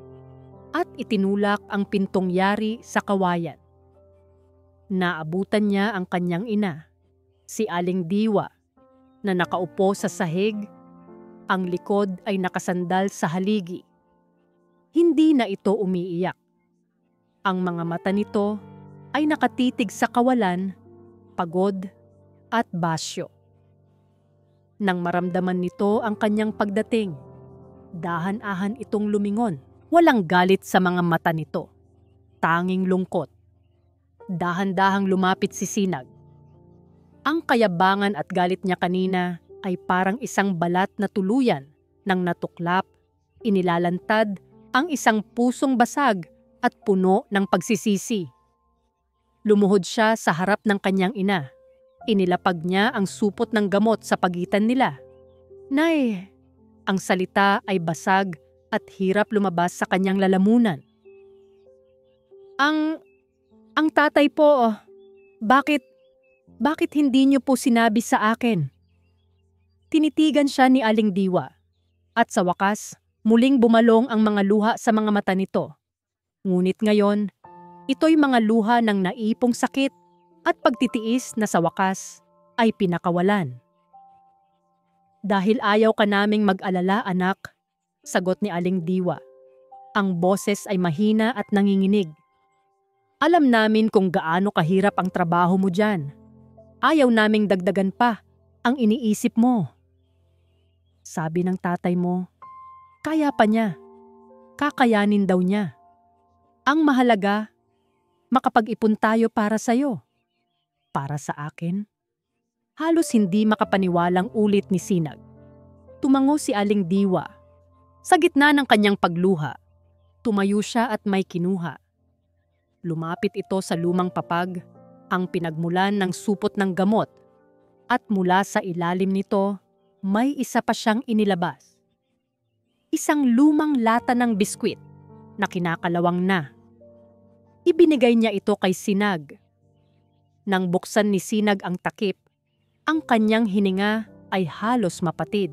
at itinulak ang pintong yari sa kawayan. Naabutan niya ang kanyang ina, si Aling Diwa, na nakaupo sa sahig, ang likod ay nakasandal sa haligi. Hindi na ito umiiyak. Ang mga mata nito ay nakatitig sa kawalan, pagod at basyo. Nang maramdaman nito ang kanyang pagdating, dahan-dahan itong lumingon. Walang galit sa mga mata nito, tanging lungkot. Dahan-dahang lumapit si Sinag. Ang kayabangan at galit niya kanina ay parang isang balat na tuluyan nang natuklap, inilalantad ang isang pusong basag at puno ng pagsisisi. Lumuhod siya sa harap ng kanyang ina. Inilapag niya ang supot ng gamot sa pagitan nila. Nay, ang salita ay basag at hirap lumabas sa kanyang lalamunan. Ang tatay po, bakit hindi niyo po sinabi sa akin? Tinitigan siya ni Aling Diwa at sa wakas, muling bumalong ang mga luha sa mga mata nito. Ngunit ngayon, ito'y mga luha ng naipong sakit at pagtitiis na sa wakas ay pinakawalan. Dahil ayaw ka naming mag-alala, anak, sagot ni Aling Diwa. Ang boses ay mahina at nanginginig. Alam namin kung gaano kahirap ang trabaho mo dyan. Ayaw naming dagdagan pa ang iniisip mo. Sabi ng tatay mo, kaya pa niya. Kakayanin daw niya. Ang mahalaga, makapag-ipon tayo para sa'yo. Para sa akin? Halos hindi makapaniwalang ulit ni Sinag. Tumango si Aling Diwa. Sa gitna ng kanyang pagluha, tumayo siya at may kinuha. Lumapit ito sa lumang papag, ang pinagmulan ng supot ng gamot, at mula sa ilalim nito may isa pa siyang inilabas. Isang lumang lata ng biskwit na kinakalawang na. Ibinigay niya ito kay Sinag. Nang buksan ni Sinag ang takip, ang kanyang hininga ay halos mapatid.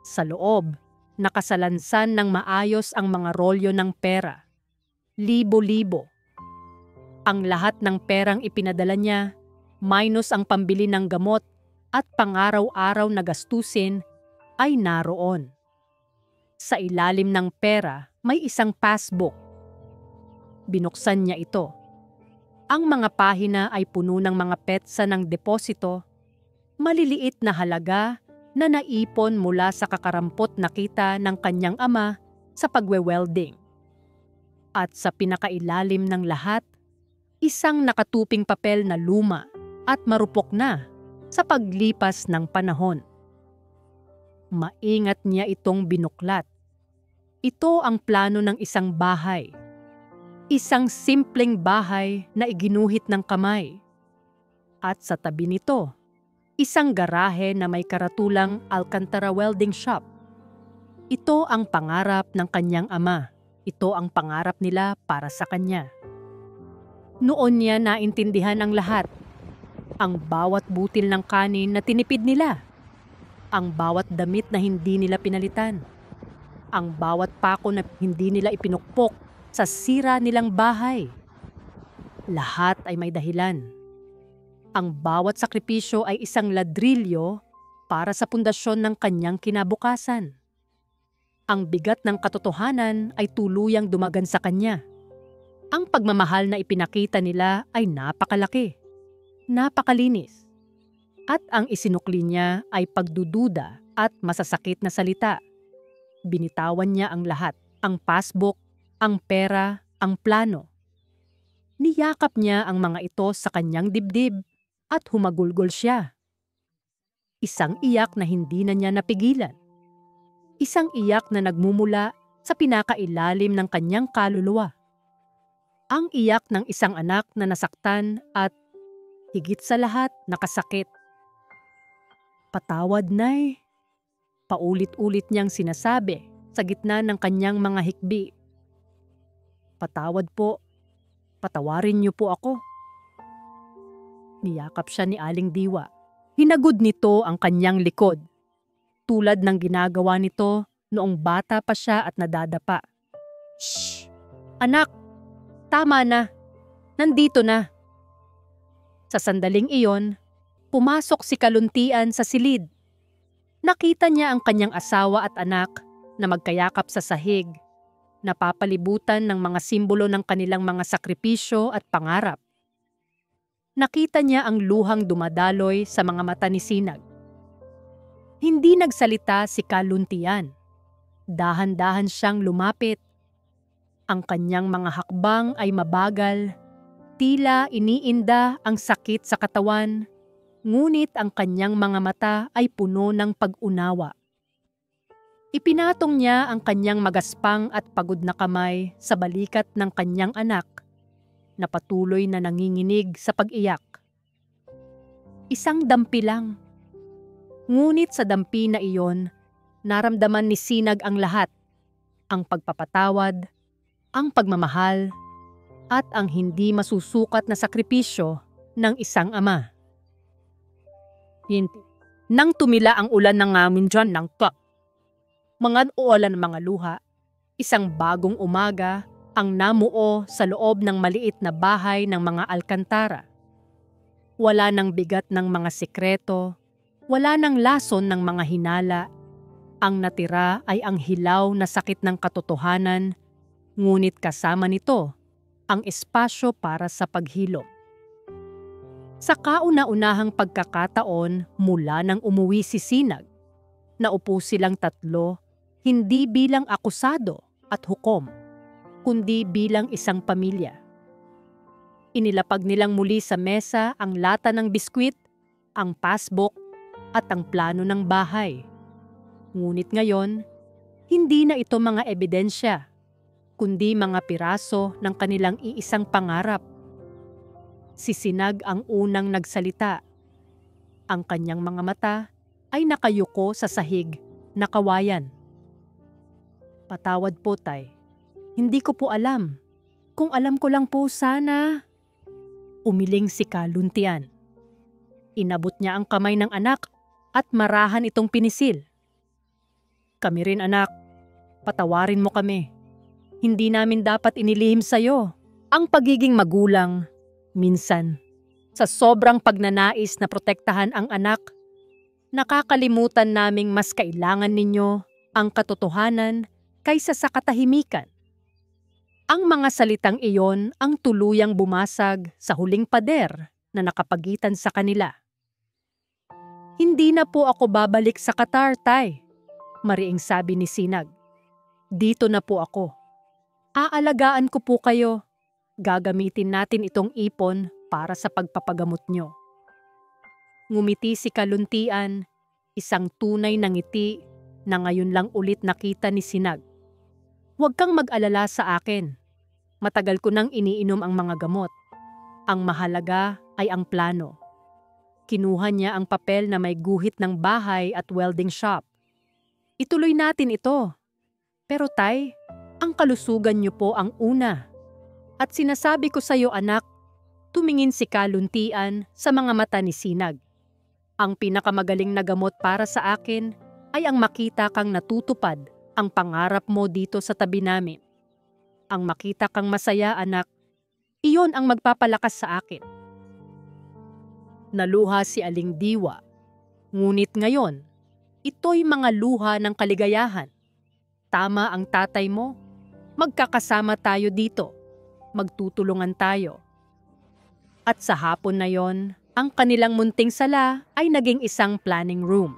Sa loob, nakasalansan ng maayos ang mga rolyo ng pera. Libo-libo. Ang lahat ng perang ipinadala niya, minus ang pambili ng gamot at pangaraw-araw na gastusin, ay naroon. Sa ilalim ng pera, may isang passbook. Binuksan niya ito. Ang mga pahina ay puno ng mga petsa ng deposito, maliliit na halaga na naipon mula sa kakarampot na kita ng kanyang ama sa pagwe-welding. At sa pinakailalim ng lahat, isang nakatuping papel na luma at marupok na sa paglipas ng panahon. Maingat niya itong binuklat. Ito ang plano ng isang bahay. Isang simpleng bahay na iginuhit ng kamay. At sa tabi nito, isang garahe na may karatulang Alcantara Welding Shop. Ito ang pangarap ng kanyang ama. Ito ang pangarap nila para sa kanya. Noon niya naintindihan ang lahat. Ang bawat butil ng kanin na tinipid nila. Ang bawat damit na hindi nila pinalitan. Ang bawat pako na hindi nila ipinukpok sa sira nilang bahay. Lahat ay may dahilan. Ang bawat sakripisyo ay isang ladrilyo para sa pundasyon ng kanyang kinabukasan. Ang bigat ng katotohanan ay tuluyang dumagan sa kanya. Ang pagmamahal na ipinakita nila ay napakalaki, napakalinis. At ang isinukli niya ay pagdududa at masasakit na salita. Binitawan niya ang lahat, ang passbook, ang pera, ang plano. Niyakap niya ang mga ito sa kanyang dibdib at humagulgol siya. Isang iyak na hindi na niya napigilan. Isang iyak na nagmumula sa pinakailalim ng kanyang kaluluwa. Ang iyak ng isang anak na nasaktan at higit sa lahat nakasakit. "Patawad, Nay." Paulit-ulit niyang sinasabi sa gitna ng kanyang mga hikbi. "Patawad po. Patawarin niyo po ako." Niyakap siya ni Aling Diwa. Hinagod nito ang kanyang likod, tulad ng ginagawa nito noong bata pa siya at nadadapa. "Shh! Anak! Tama na! Nandito na!" Sa sandaling iyon, pumasok si Kaluntian sa silid. Nakita niya ang kanyang asawa at anak na magkayakap sa sahig, napapalibutan ng mga simbolo ng kanilang mga sakripisyo at pangarap. Nakita niya ang luhang dumadaloy sa mga mata ni Sinag. Hindi nagsalita si Kaluntian. Dahan-dahan siyang lumapit. Ang kanyang mga hakbang ay mabagal, tila iniinda ang sakit sa katawan, ngunit ang kanyang mga mata ay puno ng pag-unawa. Ipinatong niya ang kanyang magaspang at pagod na kamay sa balikat ng kanyang anak, na patuloy na nanginginig sa pag-iyak. Isang dampi lang. Ngunit sa dampi na iyon, naramdaman ni Sinag ang lahat, ang pagpapatawad, ang pagmamahal, at ang hindi masusukat na sakripisyo ng isang ama. Nang tumila ang ulan ng ngamin dyan ng tlak, mga ulan ng mga luha, isang bagong umaga ang namuo sa loob ng maliit na bahay ng mga Alcantara. Wala nang bigat ng mga sikreto, wala nang lason ng mga hinala. Ang natira ay ang hilaw na sakit ng katotohanan, ngunit kasama nito ang espasyo para sa paghilom. Sa kauna-unahang pagkakataon mula nang umuwi si Sinag, naupo silang tatlo, hindi bilang akusado at hukom, kundi bilang isang pamilya. Inilapag nilang muli sa mesa ang lata ng biskwit, ang passbook, at ang plano ng bahay. Ngunit ngayon, hindi na ito mga ebidensya, kundi mga piraso ng kanilang iisang pangarap. Si Sinag ang unang nagsalita. Ang kanyang mga mata ay nakayuko sa sahig na kawayan. Patawad po, Tay. Hindi ko po alam. Kung alam ko lang po sana. Umiling si Kaluntian. Inabot niya ang kamay ng anak at marahan itong pinisil. Kami rin, anak. Patawarin mo kami. Hindi namin dapat inilihim sa'yo ang pagiging magulang. Minsan, sa sobrang pagnanais na protektahan ang anak, nakakalimutan naming mas kailangan ninyo ang katotohanan kaysa sa katahimikan. Ang mga salitang iyon ang tuluyang bumasag sa huling pader na nakapagitan sa kanila. Hindi na po ako babalik sa Qatar, Tay, mariing sabi ni Sinag. Dito na po ako. Aalagaan ko po kayo. Gagamitin natin itong ipon para sa pagpapagamot nyo. Ngumiti si Kaluntian, isang tunay na ngiti na ngayon lang ulit nakita ni Sinag. Huwag kang mag-alala sa akin. Matagal ko nang iniinom ang mga gamot. Ang mahalaga ay ang plano. Kinuha niya ang papel na may guhit ng bahay at welding shop. Ituloy natin ito. Pero Tay, ang kalusugan niyo po ang una. At sinasabi ko sa iyo, anak, tumingin si Kaluntian sa mga mata ni Sinag. Ang pinakamagaling na gamot para sa akin ay ang makita kang natutupad ang pangarap mo dito sa tabi namin. Ang makita kang masaya, anak, iyon ang magpapalakas sa akin. Naluha si Aling Diwa. Ngunit ngayon, ito'y mga luha ng kaligayahan. Tama ang tatay mo. Magkakasama tayo dito. Magtutulungan tayo. At sa hapon na yon, ang kanilang munting sala ay naging isang planning room.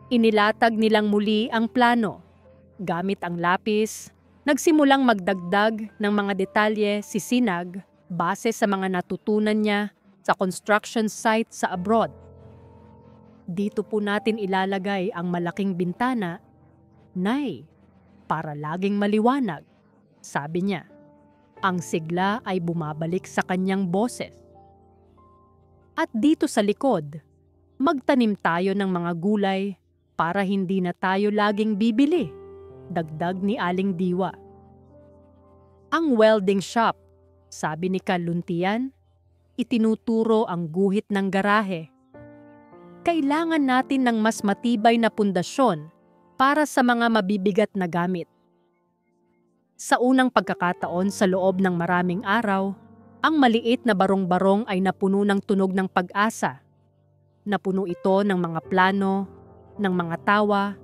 Inilatag nilang muli ang plano. Gamit ang lapis, nagsimulang magdagdag ng mga detalye si Sinag base sa mga natutunan niya sa construction site sa abroad. Dito po natin ilalagay ang malaking bintana, Nay, para laging maliwanag, sabi niya. Ang sigla ay bumabalik sa kanyang boses. At dito sa likod, magtanim tayo ng mga gulay para hindi na tayo laging bibili, dagdag ni Aling Diwa. Ang welding shop, sabi ni Kaluntian, itinuturo ang guhit ng garahe. Kailangan natin ng mas matibay na pundasyon para sa mga mabibigat na gamit. Sa unang pagkakataon sa loob ng maraming araw, ang maliit na barong-barong ay napuno ng tunog ng pag-asa. Napuno ito ng mga plano, ng mga tawa,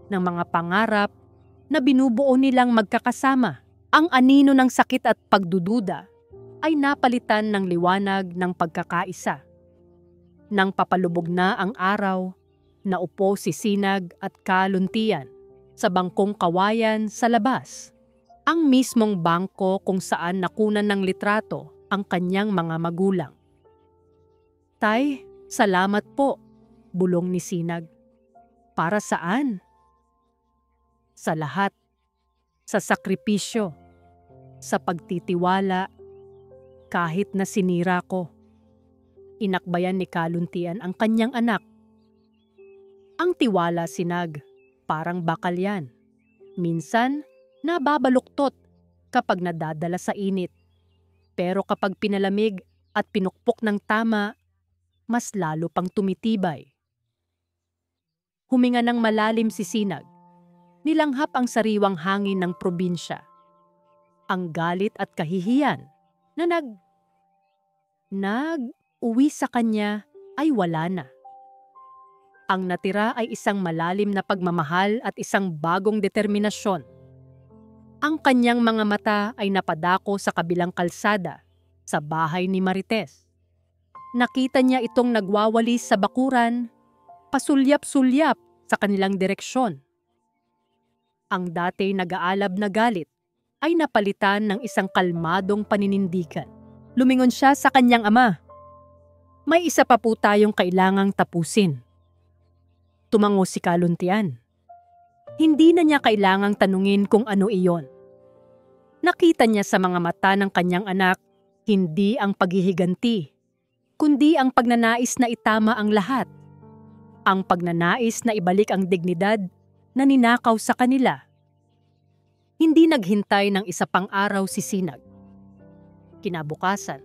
ng mga pangarap na binubuo nilang magkakasama. Ang anino ng sakit at pagdududa ay napalitan ng liwanag ng pagkakaisa. Nang papalubog na ang araw, naupo si Sinag at Kaluntian sa bangkong kawayan sa labas. Ang mismong bangko kung saan nakunan ng litrato ang kanyang mga magulang. Tay, salamat po, bulong ni Sinag. Para saan? Sa lahat. Sa sakripisyo. Sa pagtitiwala. Kahit na sinira ko. Inakbayan ni Kaluntian ang kanyang anak. Ang tiwala, Sinag, parang bakal yan. Minsan, nababaluktot kapag nadadala sa init. Pero kapag pinalamig at pinukpok ng tama, mas lalo pang tumitibay. Huminga ng malalim si Sinag. Nilanghap ang sariwang hangin ng probinsya. Ang galit at kahihiyan na nag-uwi sa kanya ay wala na. Ang natira ay isang malalim na pagmamahal at isang bagong determinasyon. Ang kanyang mga mata ay napadako sa kabilang kalsada, sa bahay ni Marites. Nakita niya itong nagwawalis sa bakuran, pasulyap-sulyap sa kanilang direksyon. Ang dati nag-aalab na galit ay napalitan ng isang kalmadong paninindigan. Lumingon siya sa kanyang ama. May isa pa po tayong kailangang tapusin. Tumango si Kaluntian. Hindi na niya kailangang tanungin kung ano iyon. Nakita niya sa mga mata ng kanyang anak, hindi ang paghihiganti, kundi ang pagnanais na itama ang lahat. ang pagnanais na ibalik ang dignidad na ninakaw sa kanila. Hindi naghintay ng isa pang araw si Sinag. Kinabukasan,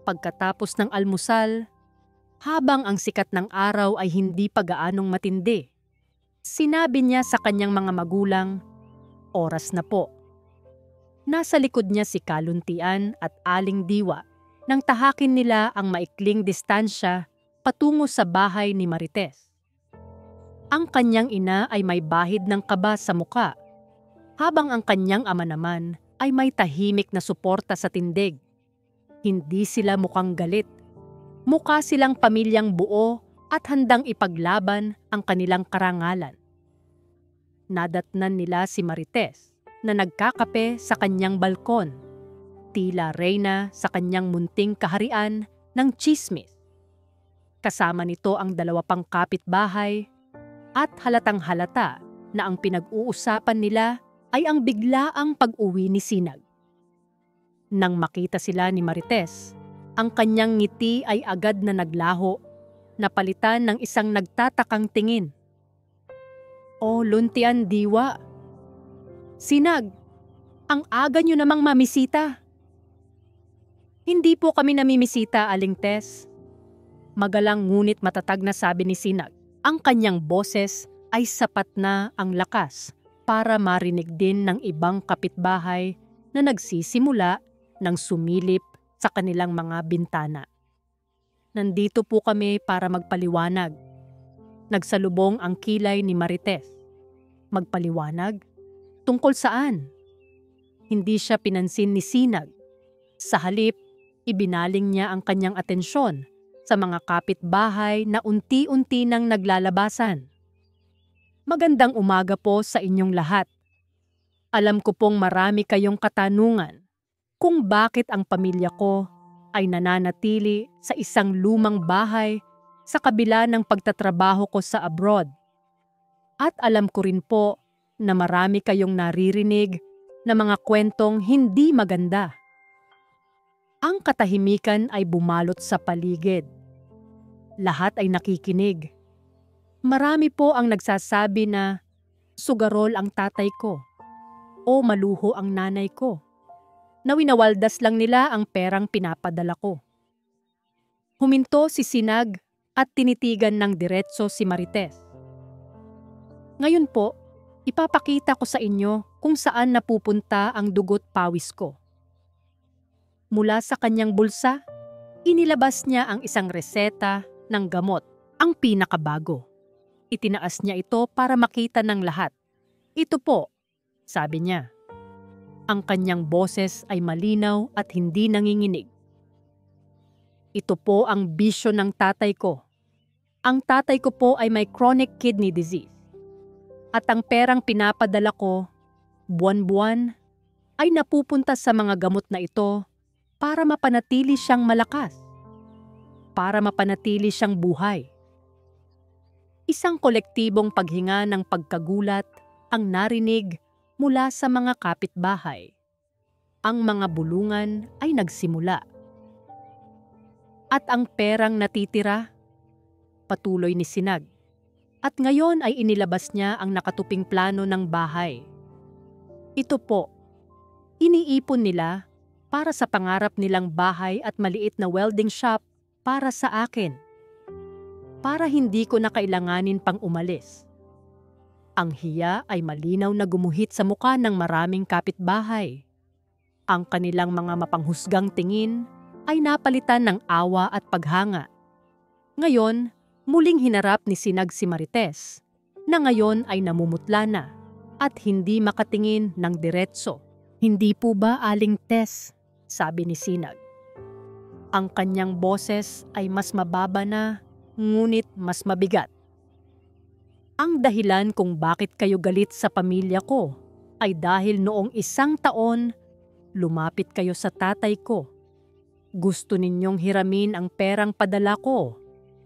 pagkatapos ng almusal, habang ang sikat ng araw ay hindi pa gaanong matindi, sinabi niya sa kanyang mga magulang, "Oras na po." Nasa likod niya si Kaluntian at Aling Diwa nang tahakin nila ang maikling distansya patungo sa bahay ni Marites. Ang kanyang ina ay may bahid ng kaba sa muka, habang ang kanyang ama naman ay may tahimik na suporta sa tindig. Hindi sila mukhang galit. Mukha silang pamilyang buo at handang ipaglaban ang kanilang karangalan. Nadatnan nila si Marites na nagkakape sa kanyang balkon, tila reyna sa kanyang munting kaharian ng tsismis. Kasama nito ang dalawa pang kapitbahay at halatang halata na ang pinag-uusapan nila ay ang biglaang pag-uwi ni Sinag. Nang makita sila ni Marites, ang kanyang ngiti ay agad na naglaho, napalitan ng isang nagtatakang tingin. "O Luntian, Diwa. Sinag, ang aga nyo namang mamisita." "Hindi po kami namimisita, Aling Tess." Magalang ngunit matatag na sabi ni Sinag. Ang kanyang boses ay sapat na ang lakas para marinig din ng ibang kapitbahay na nagsisimula ng sumilip sa kanilang mga bintana. "Nandito po kami para magpaliwanag." Nagsalubong ang kilay ni Marites. Magpaliwanag? Tungkol saan? Hindi siya pinansin ni Sinag. Sa halip, ibinaling niya ang kanyang atensyon sa mga kapitbahay na unti-unti nang naglalabasan. "Magandang umaga po sa inyong lahat. Alam ko pong marami kayong katanungan kung bakit ang pamilya ko ay nananatili sa isang lumang bahay sa kabila ng pagtatrabaho ko sa abroad. At alam ko rin po na marami kayong naririnig na mga kwentong hindi maganda." Ang katahimikan ay bumalot sa paligid. Lahat ay nakikinig. Marami po ang nagsasabi na sugarol ang tatay ko o maluho ang nanay ko, na winawaldas lang nila ang perang pinapadala ko. Huminto si Sinag at tinitigan ng diretso si Marites. "Ngayon po, ipapakita ko sa inyo kung saan napupunta ang dugo't pawis ko." Mula sa kanyang bulsa, inilabas niya ang isang reseta ng gamot, ang pinakabago. Itinaas niya ito para makita ng lahat. "Ito po," sabi niya. Ang kanyang boses ay malinaw at hindi nanginginig. "Ito po ang bisyo ng tatay ko. Ang tatay ko po ay may chronic kidney disease. At ang perang pinapadala ko, buwan-buwan, ay napupunta sa mga gamot na ito para mapanatili siyang malakas, para mapanatili siyang buhay." Isang kolektibong paghinga ng pagkagulat ang narinig mula sa mga kapitbahay. Ang mga bulungan ay nagsimula. "At ang perang natitira?" Patuloy ni Sinag. At ngayon ay inilabas niya ang nakatuping plano ng bahay. "Ito po, iniipon nila para sa pangarap nilang bahay at maliit na welding shop para sa akin. Para hindi ko na kailanganin pang umalis." Ang hiya ay malinaw na gumuhit sa muka ng maraming kapitbahay. Ang kanilang mga mapanghusgang tingin ay napalitan ng awa at paghanga. Ngayon, muling hinarap ni Sinag si Marites, na ngayon ay namumutla na at hindi makatingin ng diretso. "Hindi po ba, Aling Tess?" sabi ni Sinag. Ang kanyang boses ay mas mababa na, ngunit mas mabigat. "Ang dahilan kung bakit kayo galit sa pamilya ko ay dahil noong 1 taon, lumapit kayo sa tatay ko. Gusto ninyong hiramin ang perang padala ko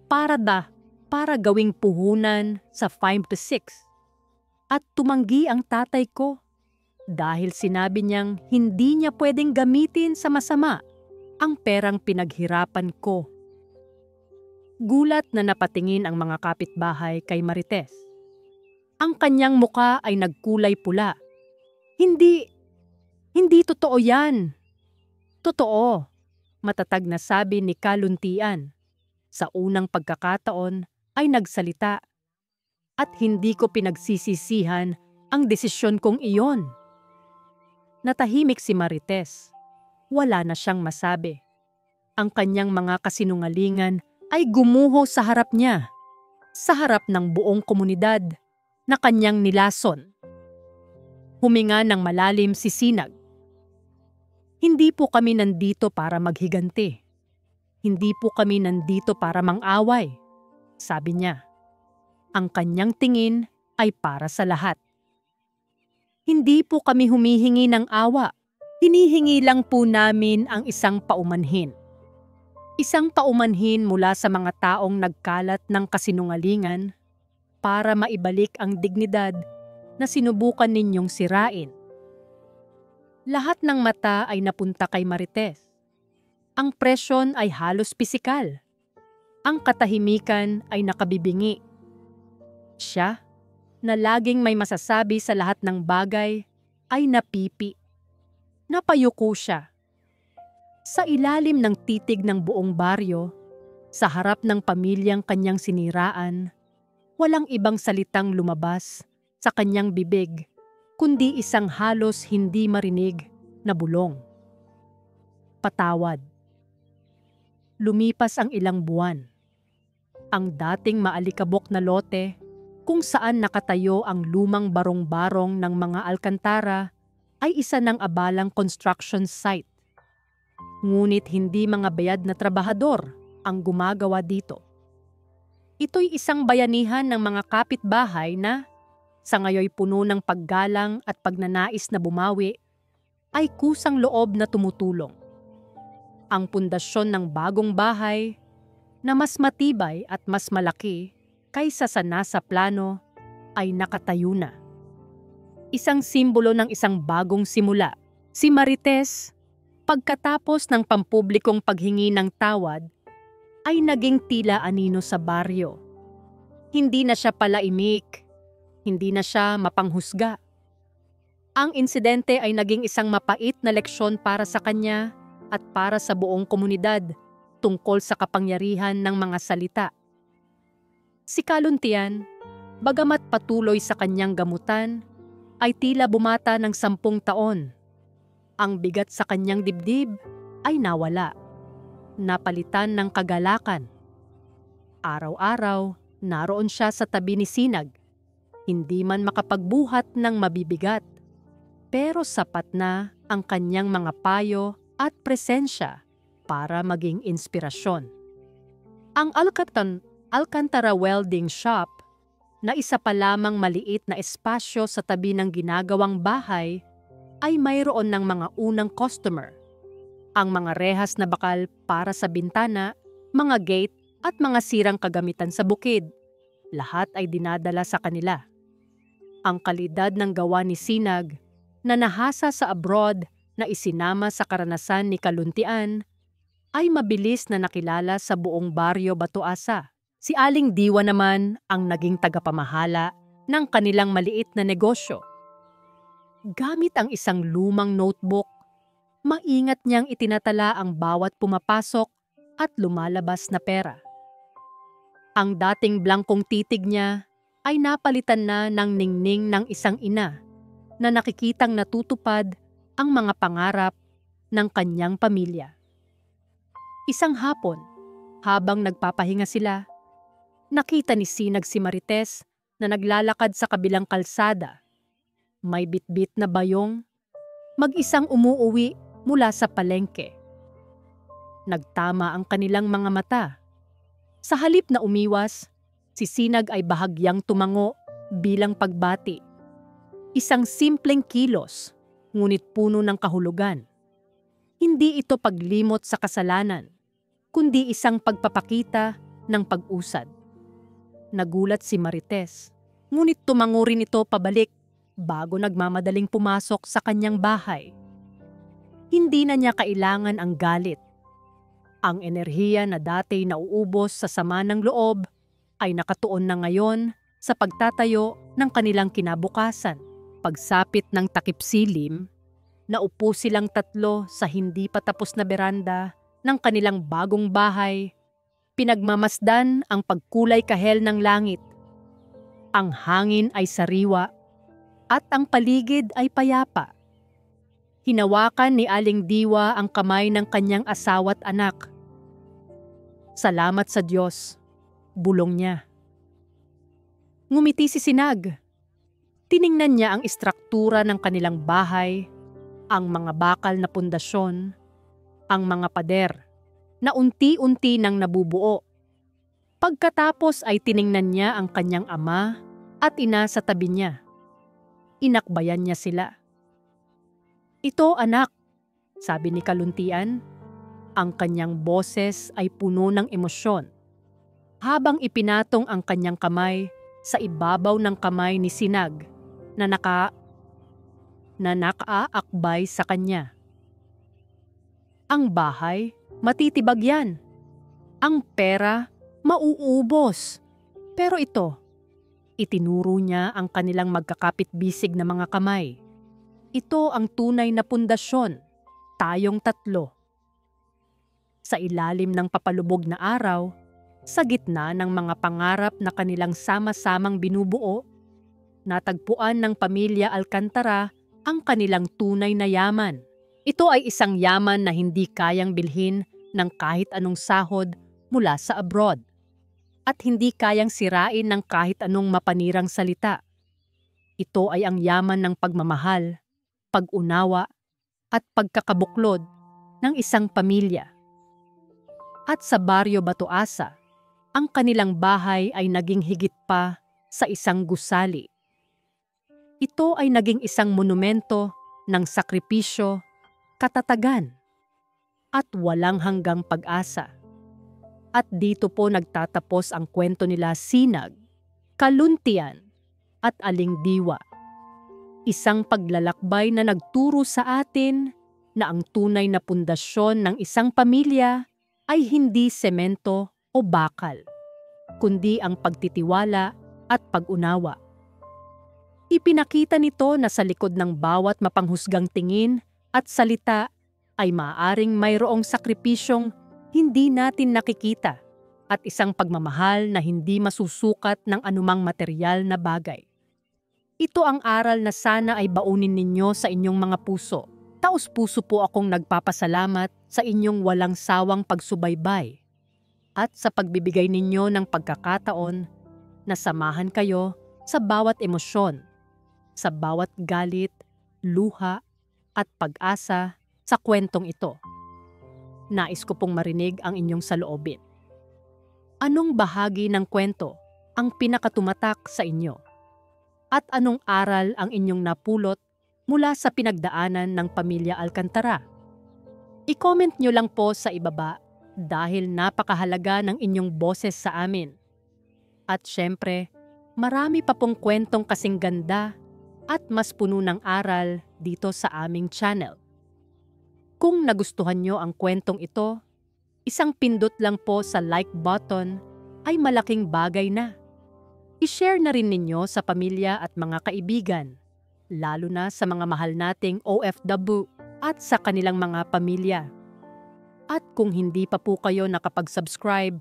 para gawing puhunan sa 5-6. At tumanggi ang tatay ko dahil sinabi niyang hindi niya pwedeng gamitin sa masama ang perang pinaghirapan ko. Gulat na napatingin ang mga kapitbahay kay Marites. Ang kanyang muka ay nagkulay pula. Hindi totoo yan. Totoo, matatag na sabi ni Kaluntian. Sa unang pagkakataon ay nagsalita. At hindi ko pinagsisisihan ang desisyon kong iyon. Natahimik si Marites. Wala na siyang masabi. Ang kanyang mga kasinungalingan ay gumuho sa harap niya. Sa harap ng buong komunidad na kanyang nilason. Huminga ng malalim si Sinag. Hindi po kami nandito para maghiganti. Hindi po kami nandito para mang-away, sabi niya. Ang kanyang tingin ay para sa lahat. Hindi po kami humihingi ng awa. Hinihingi lang po namin ang isang paumanhin. Isang paumanhin mula sa mga taong nagkalat ng kasinungalingan para maibalik ang dignidad na sinubukan ninyong sirain. Lahat ng mata ay napunta kay Marites. Ang presyon ay halos pisikal. Ang katahimikan ay nakabibingi. Siya, na laging may masasabi sa lahat ng bagay, ay napipi. Napayuko siya. Sa ilalim ng titig ng buong baryo, sa harap ng pamilyang kanyang siniraan, walang ibang salitang lumabas sa kanyang bibig, kundi isang halos hindi marinig na bulong. Patawad. Lumipas ang ilang buwan. Ang dating maalikabok na lote, kung saan nakatayo ang lumang barong-barong ng mga alkantara, ay isa ng abalang construction site. Ngunit hindi mga bayad na trabahador ang gumagawa dito. Ito'y isang bayanihan ng mga kapitbahay na, sa ngayoy puno ng paggalang at pagnanais na bumawi, ay kusang loob na tumutulong. Ang pundasyon ng bagong bahay, na mas matibay at mas malaki kaysa sa nasa plano, ay nakatayo na. Isang simbolo ng isang bagong simula. Si Marites, pagkatapos ng pampublikong paghingi ng tawad, ay naging tila anino sa baryo. Hindi na siya palaimik, hindi na siya mapanghusga. Ang insidente ay naging isang mapait na leksyon para sa kanya at para sa buong komunidad tungkol sa kapangyarihan ng mga salita. Si Kaluntian, bagamat patuloy sa kanyang gamutan, ay tila bumata ng 10 taon. Ang bigat sa kanyang dibdib ay nawala. Napalitan ng kagalakan. Araw-araw, naroon siya sa tabi ni Sinag. Hindi man makapagbuhat ng mabibigat, pero sapat na ang kanyang mga payo at presensya para maging inspirasyon. Ang Alcantara Welding Shop, na isa pa lamang maliit na espasyo sa tabi ng ginagawang bahay, ay mayroon ng mga unang customer. Ang mga rehas na bakal para sa bintana, mga gate at mga sirang kagamitan sa bukid, lahat ay dinadala sa kanila. Ang kalidad ng gawa ni Sinag, na nahasa sa abroad na isinama sa karanasan ni Kaluntian, ay mabilis na nakilala sa buong baryo Batuasa. Si Aling Diwa naman ang naging tagapamahala ng kanilang maliit na negosyo. Gamit ang isang lumang notebook, maingat niyang itinatala ang bawat pumapasok at lumalabas na pera. Ang dating blangkong titig niya ay napalitan na ng ningning ng isang ina na nakikitang natutupad ang mga pangarap ng kanyang pamilya. Isang hapon, habang nagpapahinga sila, nakita ni Sinag si Marites na naglalakad sa kabilang kalsada. May bitbit na bayong, mag-isang umuuwi mula sa palengke. Nagtama ang kanilang mga mata. Sa halip na umiwas, si Sinag ay bahagyang tumango bilang pagbati. Isang simpleng kilos, ngunit puno ng kahulugan. Hindi ito paglimot sa kasalanan, kundi isang pagpapakita ng pag-usad. Nagulat si Marites, ngunit tumango rin ito pabalik bago nagmamadaling pumasok sa kanyang bahay. Hindi na niya kailangan ang galit. Ang enerhiya na dati nauubos sa sama ng loob ay nakatuon na ngayon sa pagtatayo ng kanilang kinabukasan. Pagsapit ng takip silim, naupo silang tatlo sa hindi pa tapos na beranda ng kanilang bagong bahay. Pinagmamasdan ang pagkulay kahel ng langit. Ang hangin ay sariwa at ang paligid ay payapa. Hinawakan ni Aling Diwa ang kamay ng kanyang asawa't anak. "Salamat sa Diyos," bulong niya. Ngumiti si Sinag. Tiningnan niya ang istruktura ng kanilang bahay, ang mga bakal na pundasyon, ang mga pader na unti-unti nang nabubuo. Pagkatapos ay tiningnan niya ang kanyang ama at ina sa tabi niya. Inakbayan niya sila. "Ito, anak," sabi ni Kaluntian. Ang kanyang boses ay puno ng emosyon. Habang ipinatong ang kanyang kamay sa ibabaw ng kamay ni Sinag na nakaakbay sa kanya. "Ang bahay, matitibag yan. Ang pera, mauubos. Pero ito," itinuro niya ang kanilang magkakapit-bisig na mga kamay. "Ito ang tunay na pundasyon, tayong tatlo." Sa ilalim ng papalubog na araw, sa gitna ng mga pangarap na kanilang sama-samang binubuo, natagpuan ng pamilya Alcantara ang kanilang tunay na yaman. Ito ay isang yaman na hindi kayang bilhin ng kahit anong sahod mula sa abroad at hindi kayang sirain ng kahit anong mapanirang salita. Ito ay ang yaman ng pagmamahal, pag-unawa at pagkakabuklod ng isang pamilya. At sa Baryo Batoasa, ang kanilang bahay ay naging higit pa sa isang gusali. Ito ay naging isang monumento ng sakripisyo, katatagan, at walang hanggang pag-asa. At dito po nagtatapos ang kwento nila Sinag, Kaluntian, at Aling Diwa. Isang paglalakbay na nagturo sa atin na ang tunay na pundasyon ng isang pamilya ay hindi semento o bakal, kundi ang pagtitiwala at pag-unawa. Ipinakita nito na sa likod ng bawat mapanghusgang tingin at salita ay maaaring mayroong sakripisyong hindi natin nakikita at isang pagmamahal na hindi masusukat ng anumang material na bagay. Ito ang aral na sana ay baunin ninyo sa inyong mga puso. Taos-puso po akong nagpapasalamat sa inyong walang sawang pagsubaybay at sa pagbibigay ninyo ng pagkakataon na samahan kayo sa bawat emosyon, sa bawat galit, luha at pag-asa sa kwentong ito. Nais ko pong marinig ang inyong saloobin. Anong bahagi ng kwento ang pinakatumatak sa inyo? At anong aral ang inyong napulot mula sa pinagdaanan ng pamilya Alcantara? I-comment nyo lang po sa ibaba dahil napakahalaga ng inyong boses sa amin. At syempre, marami pa pong kwentong kasing ganda at mas puno ng aral dito sa aming channel. Kung nagustuhan nyo ang kwentong ito, isang pindot lang po sa like button ay malaking bagay na. I-share na rin ninyo sa pamilya at mga kaibigan, lalo na sa mga mahal nating OFW at sa kanilang mga pamilya. At kung hindi pa po kayo nakapag-subscribe,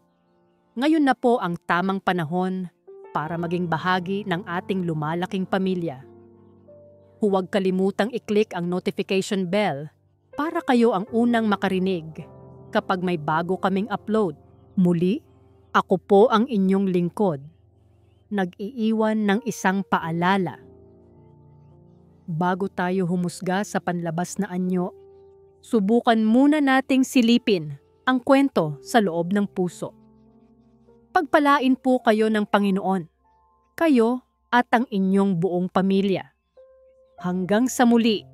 ngayon na po ang tamang panahon para maging bahagi ng ating lumalaking pamilya. Huwag kalimutang i-click ang notification bell para kayo ang unang makarinig kapag may bago kaming upload. Muli, ako po ang inyong lingkod. Nag-iiwan ng isang paalala. Bago tayo humusga sa panlabas na anyo, subukan muna nating silipin ang kwento sa loob ng puso. Pagpalain po kayo ng Panginoon, kayo at ang inyong buong pamilya. Hanggang sa muli.